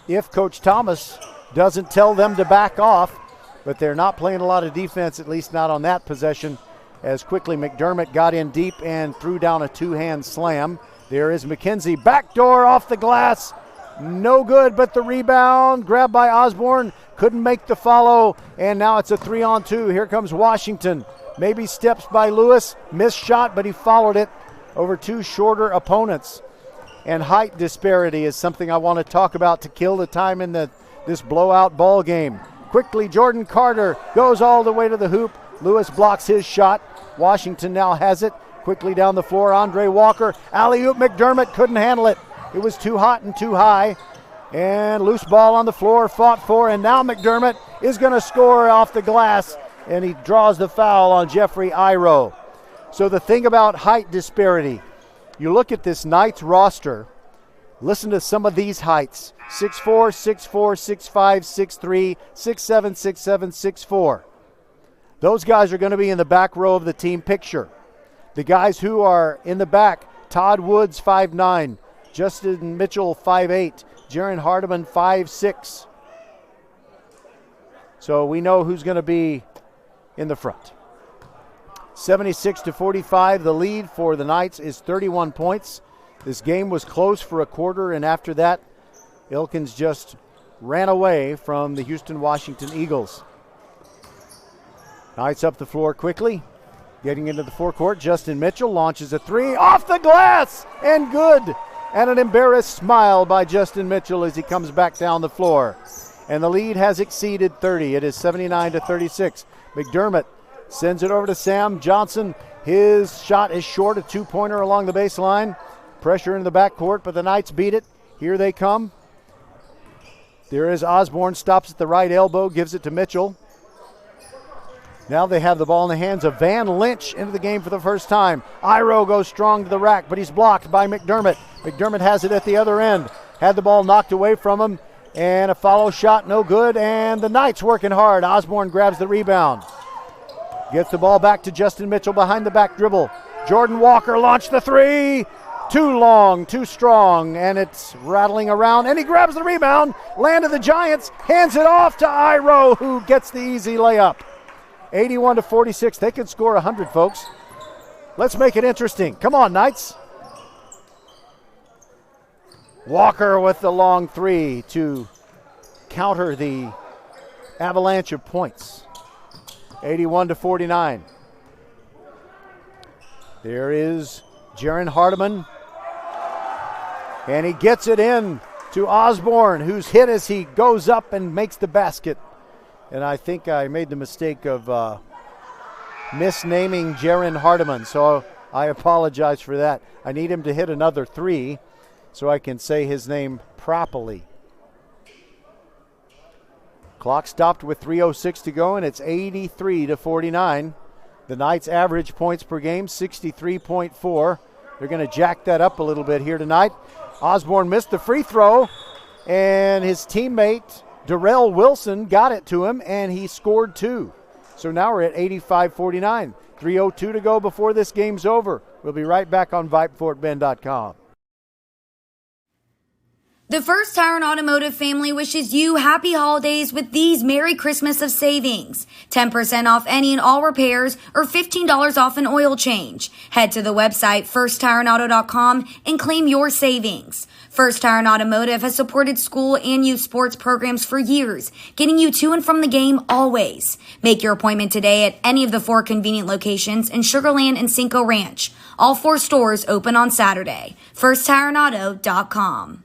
A: if Coach Thomas doesn't tell them to back off, but they're not playing a lot of defense, at least not on that possession, as quickly McDermott got in deep and threw down a 2-hand slam. There is McKenzie, backdoor off the glass, no good, but the rebound grabbed by Osborne, couldn't make the follow, and now it's a 3-on-2. Here comes Washington, maybe steps by Lewis, missed shot, but he followed it over 2 shorter opponents. And height disparity is something I want to talk about to kill the time in this blowout ball game. Quickly, Jordan Carter goes all the way to the hoop. Lewis blocks his shot. Washington now has it. Quickly down the floor, Andre Walker. Alley-oop, McDermott couldn't handle it. It was too hot and too high. And loose ball on the floor, fought for, and now McDermott is going to score off the glass, and he draws the foul on Jeffrey Iro. So the thing about height disparity, you look at this Knights roster, listen to some of these heights. 6'4", 6'4", 6'5", 6'3", 6'7", 6'7", 6'4". Those guys are going to be in the back row of the team picture. The guys who are in the back, Todd Woods, 5'9", Justin Mitchell, 5'8", Jaron Hardiman, 5'6". So we know who's going to be in the front. 76-45, the lead for the Knights is 31 points. This game was close for a quarter, and after that, Elkins just ran away from the Houston Washington Eagles. Knights up the floor quickly. Getting into the forecourt, Justin Mitchell launches a 3 off the glass and good. And an embarrassed smile by Justin Mitchell as he comes back down the floor. And the lead has exceeded 30. It is 79-36. McDermott sends it over to Sam Johnson. His shot is short, a 2-pointer along the baseline. Pressure in the backcourt, but the Knights beat it. Here they come. There is Osborne, stops at the right elbow, gives it to Mitchell. Now they have the ball in the hands of Van Lynch into the game for the first time. Iro goes strong to the rack, but he's blocked by McDermott. McDermott has it at the other end. Had the ball knocked away from him, and a follow shot, no good, and the Knights working hard. Osborne grabs the rebound. Gets the ball back to Justin Mitchell behind the back dribble. Jordan Walker launched the 3. Too long, too strong, and it's rattling around, and he grabs the rebound. Land of the Giants, hands it off to Iro, who gets the easy layup. 81-46. They can score 100, folks. Let's make it interesting. Come on, Knights. Walker with the long 3 to counter the avalanche of points. 81-49. There is Jaron Hardiman. And he gets it in to Osborne, who's hit as he goes up and makes the basket. And I think I made the mistake of misnaming Jaron Hardiman, so I apologize for that. I need him to hit another three so I can say his name properly. Clock stopped with 3:06 to go, and it's 83-49. The Knights' average points per game, 63.4. They're going to jack that up a little bit here tonight. Osborne missed the free throw, and his teammate, Darrell Wilson, got it to him, and he scored two. So now we're at 85-49. 3:02 to go before this game's over. We'll be right back on VypeFortBend.com.
D: The First Tire and Automotive family wishes you happy holidays with these Merry Christmas of savings. 10% off any and all repairs or $15 off an oil change. Head to the website firsttireandauto.com and claim your savings. First Tire and Automotive has supported school and youth sports programs for years, getting you to and from the game always. Make your appointment today at any of the 4 convenient locations in Sugar Land and Cinco Ranch. All 4 stores open on Saturday. firsttireandauto.com.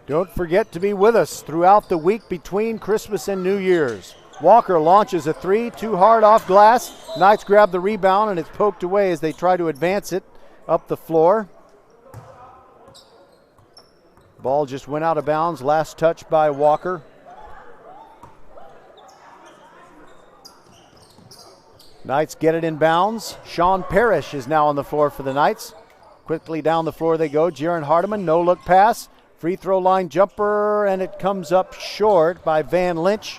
A: Don't forget to be with us throughout the week between Christmas and New Year's. Walker launches a three, too hard off glass. Knights grab the rebound, and it's poked away as they try to advance it up the floor. Ball just went out of bounds. Last touch by Walker. Knights get it in bounds. Sean Parrish is now on the floor for the Knights. Quickly down the floor they go. Jaron Hardiman, no-look pass. Free throw line jumper, and it comes up short by Van Lynch.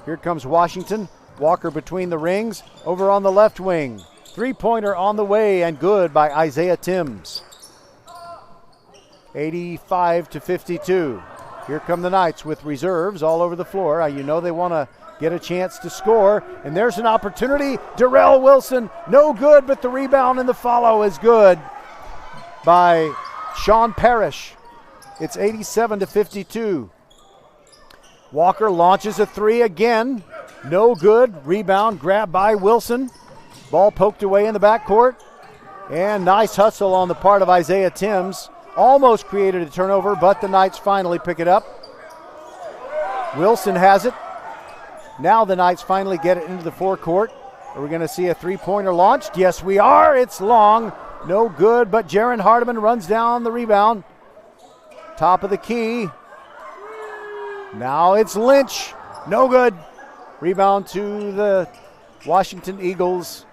A: Here comes Washington. Walker between the rings, over on the left wing. Three-pointer on the way, and good by Isaiah Timms. 85-52. Here come the Knights with reserves all over the floor. You know they want to get a chance to score, and there's an opportunity. Darrell Wilson, no good, but the rebound and the follow is good by Sean Parrish. It's 87-52. Walker launches a three again. No good. Rebound grabbed by Wilson. Ball poked away in the backcourt. And nice hustle on the part of Isaiah Timms. Almost created a turnover, but the Knights finally pick it up. Wilson has it. Now the Knights finally get it into the forecourt. Are we going to see a three-pointer launched? Yes, we are. It's long. No good, but Jaron Hardiman runs down the rebound. Top of the key. Now it's Lynch. No good. Rebound to the Washington Eagles.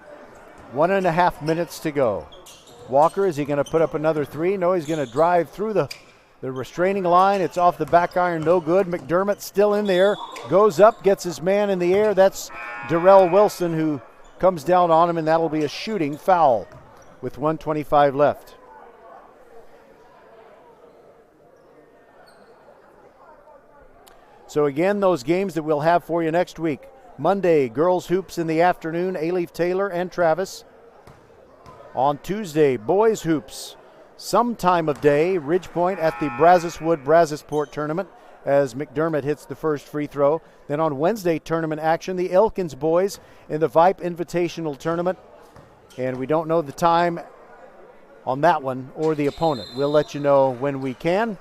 A: 1.5 minutes to go. Walker, is he going to put up another three? No, he's going to drive through the restraining line. It's off the back iron. No good. McDermott still in there. Goes up, gets his man in the air. That's Darrell Wilson who comes down on him, and that'll be a shooting foul with 1:25 left. So again, those games that we'll have for you next week. Monday, girls hoops in the afternoon, Alief Taylor and Travis. On Tuesday, boys hoops, some time of day, Ridgepoint at the Brazoswood-Brazosport tournament as McDermott hits the first free throw. Then on Wednesday, tournament action, the Elkins boys in the Vype Invitational Tournament. And we don't know the time on that one or the opponent. We'll let you know when we can.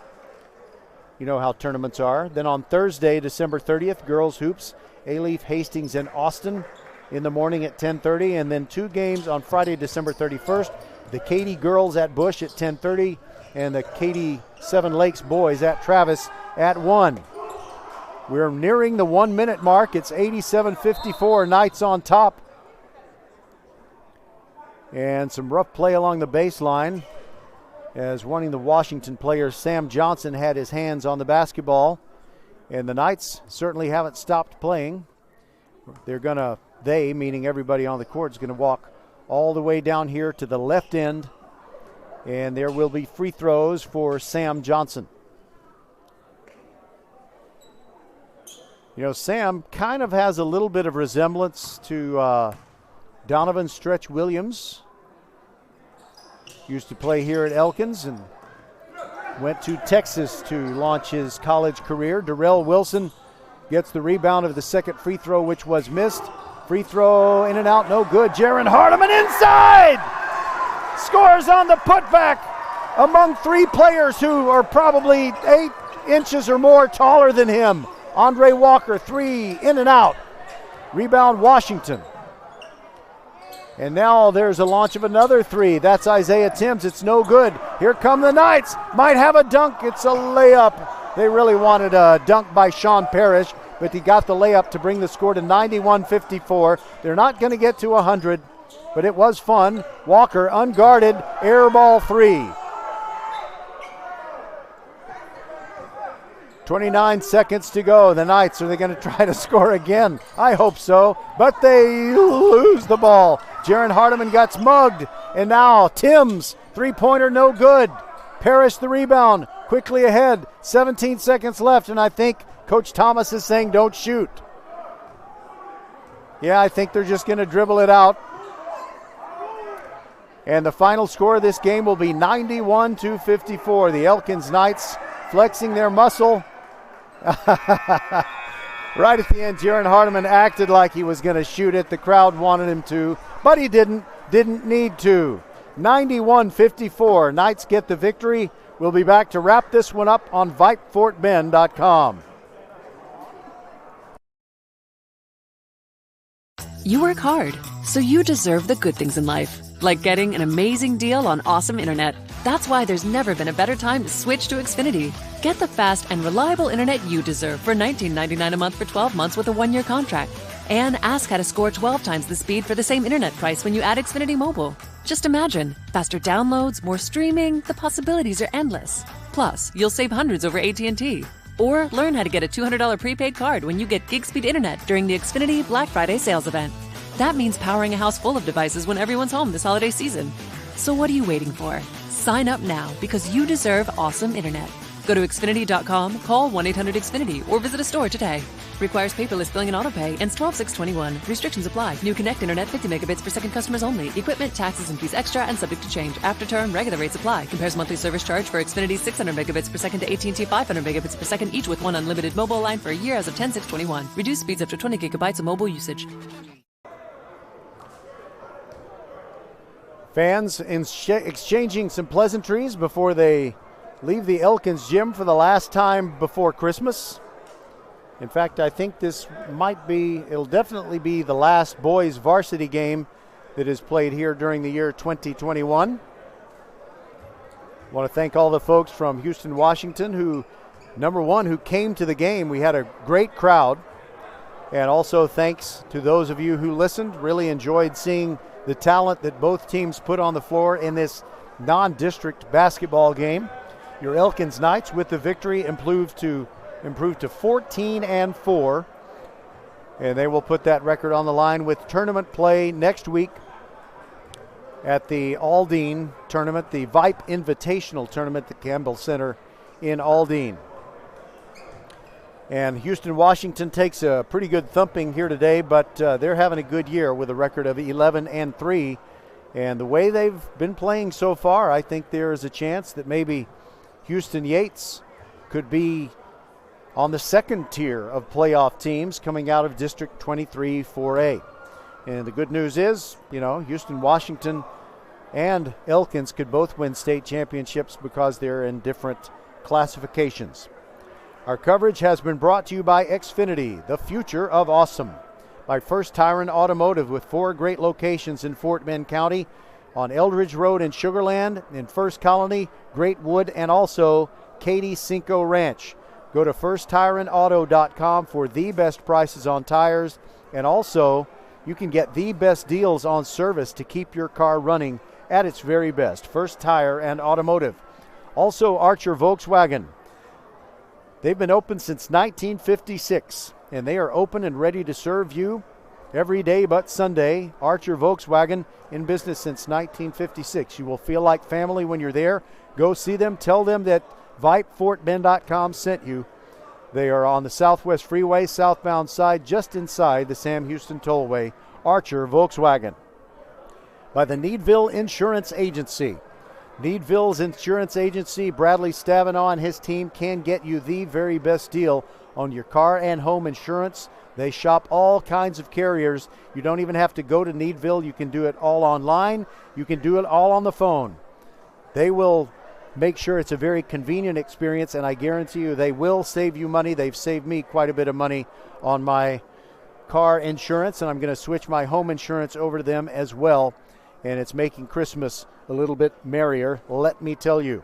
A: You know how tournaments are. Then on Thursday, December 30th, girls hoops, Alief, Hastings, and Austin in the morning at 10:30. And then 2 games on Friday, December 31st. The Katy girls at Bush at 10:30 and the Katy Seven Lakes boys at Travis at 1. We're nearing the 1-minute mark. It's 87-54, Knights on top. And some rough play along the baseline as one of the Washington players, Sam Johnson, had his hands on the basketball. And the Knights certainly haven't stopped playing. They, meaning everybody on the court, is going to walk all the way down here to the left end. And there will be free throws for Sam Johnson. You know, Sam kind of has a little bit of resemblance to Donovan Stretch Williams. Used to play here at Elkins, and went to Texas to launch his college career. Darrell Wilson gets the rebound of the second free throw, which was missed. Free throw in and out, no good. Jaron Hardiman inside! Scores on the putback among three players who are probably 8 inches or more taller than him. Andre Walker, three, in and out. Rebound Washington. And now there's a launch of another three. That's Isaiah Timms. It's no good. Here come the Knights. Might have a dunk. It's a layup. They really wanted a dunk by Sean Parrish, but he got the layup to bring the score to 91-54. They're not going to get to 100, but it was fun. Walker, unguarded, air ball three. 29 seconds to go. The Knights, are they going to try to score again? I hope so, but they lose the ball. Jaron Hardiman got mugged, and now Timms, three-pointer, no good. Parrish the rebound, quickly ahead, 17 seconds left, and I think Coach Thomas is saying don't shoot. Yeah, I think they're just going to dribble it out. And the final score of this game will be 91-54. The Elkins Knights flexing their muscle. Right at the end, Jaron Hardiman acted like he was going to shoot it. The crowd wanted him to, but he didn't need to. 91-54. Knights get the victory. We'll be back to wrap this one up on VypeFortBend.com.
B: You work hard, so you deserve the good things in life, like getting an amazing deal on awesome internet. That's why there's never been a better time to switch to Xfinity. Get the fast and reliable internet you deserve for $19.99 a month for 12 months with a 1-year contract. And ask how to score 12 times the speed for the same internet price when you add Xfinity Mobile. Just imagine, faster downloads, more streaming, the possibilities are endless. Plus, you'll save hundreds over AT&T. Or learn how to get a $200 prepaid card when you get gig speed internet during the Xfinity Black Friday sales event. That means powering a house full of devices when everyone's home this holiday season. So what are you waiting for? Sign up now because you deserve awesome internet. Go to Xfinity.com, call 1-800-XFINITY, or visit a store today. Requires paperless billing and autopay. Ends 12/6/21. Restrictions apply. New Connect Internet 50 megabits per second customers only. Equipment, taxes, and fees extra and subject to change. After term, regular rates apply. Compares monthly service charge for Xfinity 600 megabits per second to AT&T 500 megabits per second, each with one unlimited mobile line for a year as of 10/6/21. Reduced speeds up to 20 gigabytes of mobile usage.
A: Fans exchanging some pleasantries before they leave the Elkins gym for the last time before Christmas. In fact, I think this it'll definitely be the last boys varsity game that is played here during the year 2021. I want to thank all the folks from Houston, Washington, who came to the game. We had a great crowd. And also thanks to those of you who listened. Really enjoyed seeing the talent that both teams put on the floor in this non-district basketball game. Your Elkins Knights, with the victory, improved to 14-4, and they will put that record on the line with tournament play next week at the Aldine tournament, the Vype Invitational Tournament at the Campbell Center in Aldine. And Houston, Washington takes a pretty good thumping here today, but they're having a good year with a record of 11-3. And the way they've been playing so far, I think there is a chance that maybe Houston Yates could be on the second tier of playoff teams coming out of District 23 4A. And the good news is, Houston, Washington, and Elkins could both win state championships because they're in different classifications. Our coverage has been brought to you by Xfinity, the future of awesome. By First Tyrant Automotive, with 4 great locations in Fort Bend County, on Eldridge Road in Sugar Land, in First Colony, Greatwood, and also Katy Cinco Ranch. Go to FirstTyrantAuto.com for the best prices on tires, and also you can get the best deals on service to keep your car running at its very best. First Tire and Automotive. Also Archer Volkswagen. They've been open since 1956, and they are open and ready to serve you every day but Sunday. Archer Volkswagen, in business since 1956. You will feel like family when you're there. Go see them. Tell them that VypeFortBend.com sent you. They are on the Southwest Freeway, southbound side, just inside the Sam Houston Tollway. Archer Volkswagen. By the Needville Insurance Agency. Needville's insurance agency, Bradley Stavanaugh and his team can get you the very best deal on your car and home insurance. They shop all kinds of carriers. You don't even have to go to Needville. You can do it all online. You can do it all on the phone. They will make sure it's a very convenient experience, and I guarantee you they will save you money. They've saved me quite a bit of money on my car insurance, and I'm going to switch my home insurance over to them as well, and it's making Christmas a little bit merrier, let me tell you.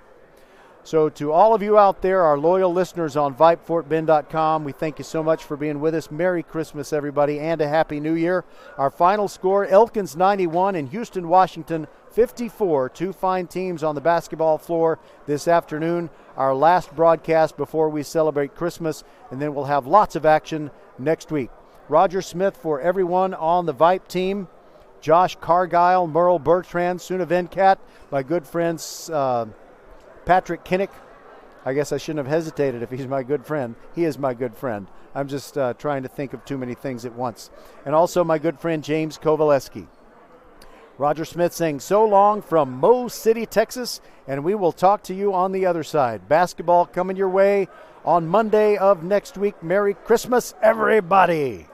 A: So to all of you out there, our loyal listeners on VypeFortBend.com, we thank you so much for being with us. Merry Christmas, everybody, and a Happy New Year. Our final score, Elkins 91 and Houston, Washington 54. Two fine teams on the basketball floor this afternoon. Our last broadcast before we celebrate Christmas, and then we'll have lots of action next week. Roger Smith for everyone on the Vype team. Josh Cargile, Merle Bertrand, Suna Venkat, my good friends Patrick Kinnick. I guess I shouldn't have hesitated if he's my good friend. He is my good friend. I'm just trying to think of too many things at once. And also my good friend James Kovaleski. Roger Smith saying so long from Mo City, Texas, and we will talk to you on the other side. Basketball coming your way on Monday of next week. Merry Christmas, everybody.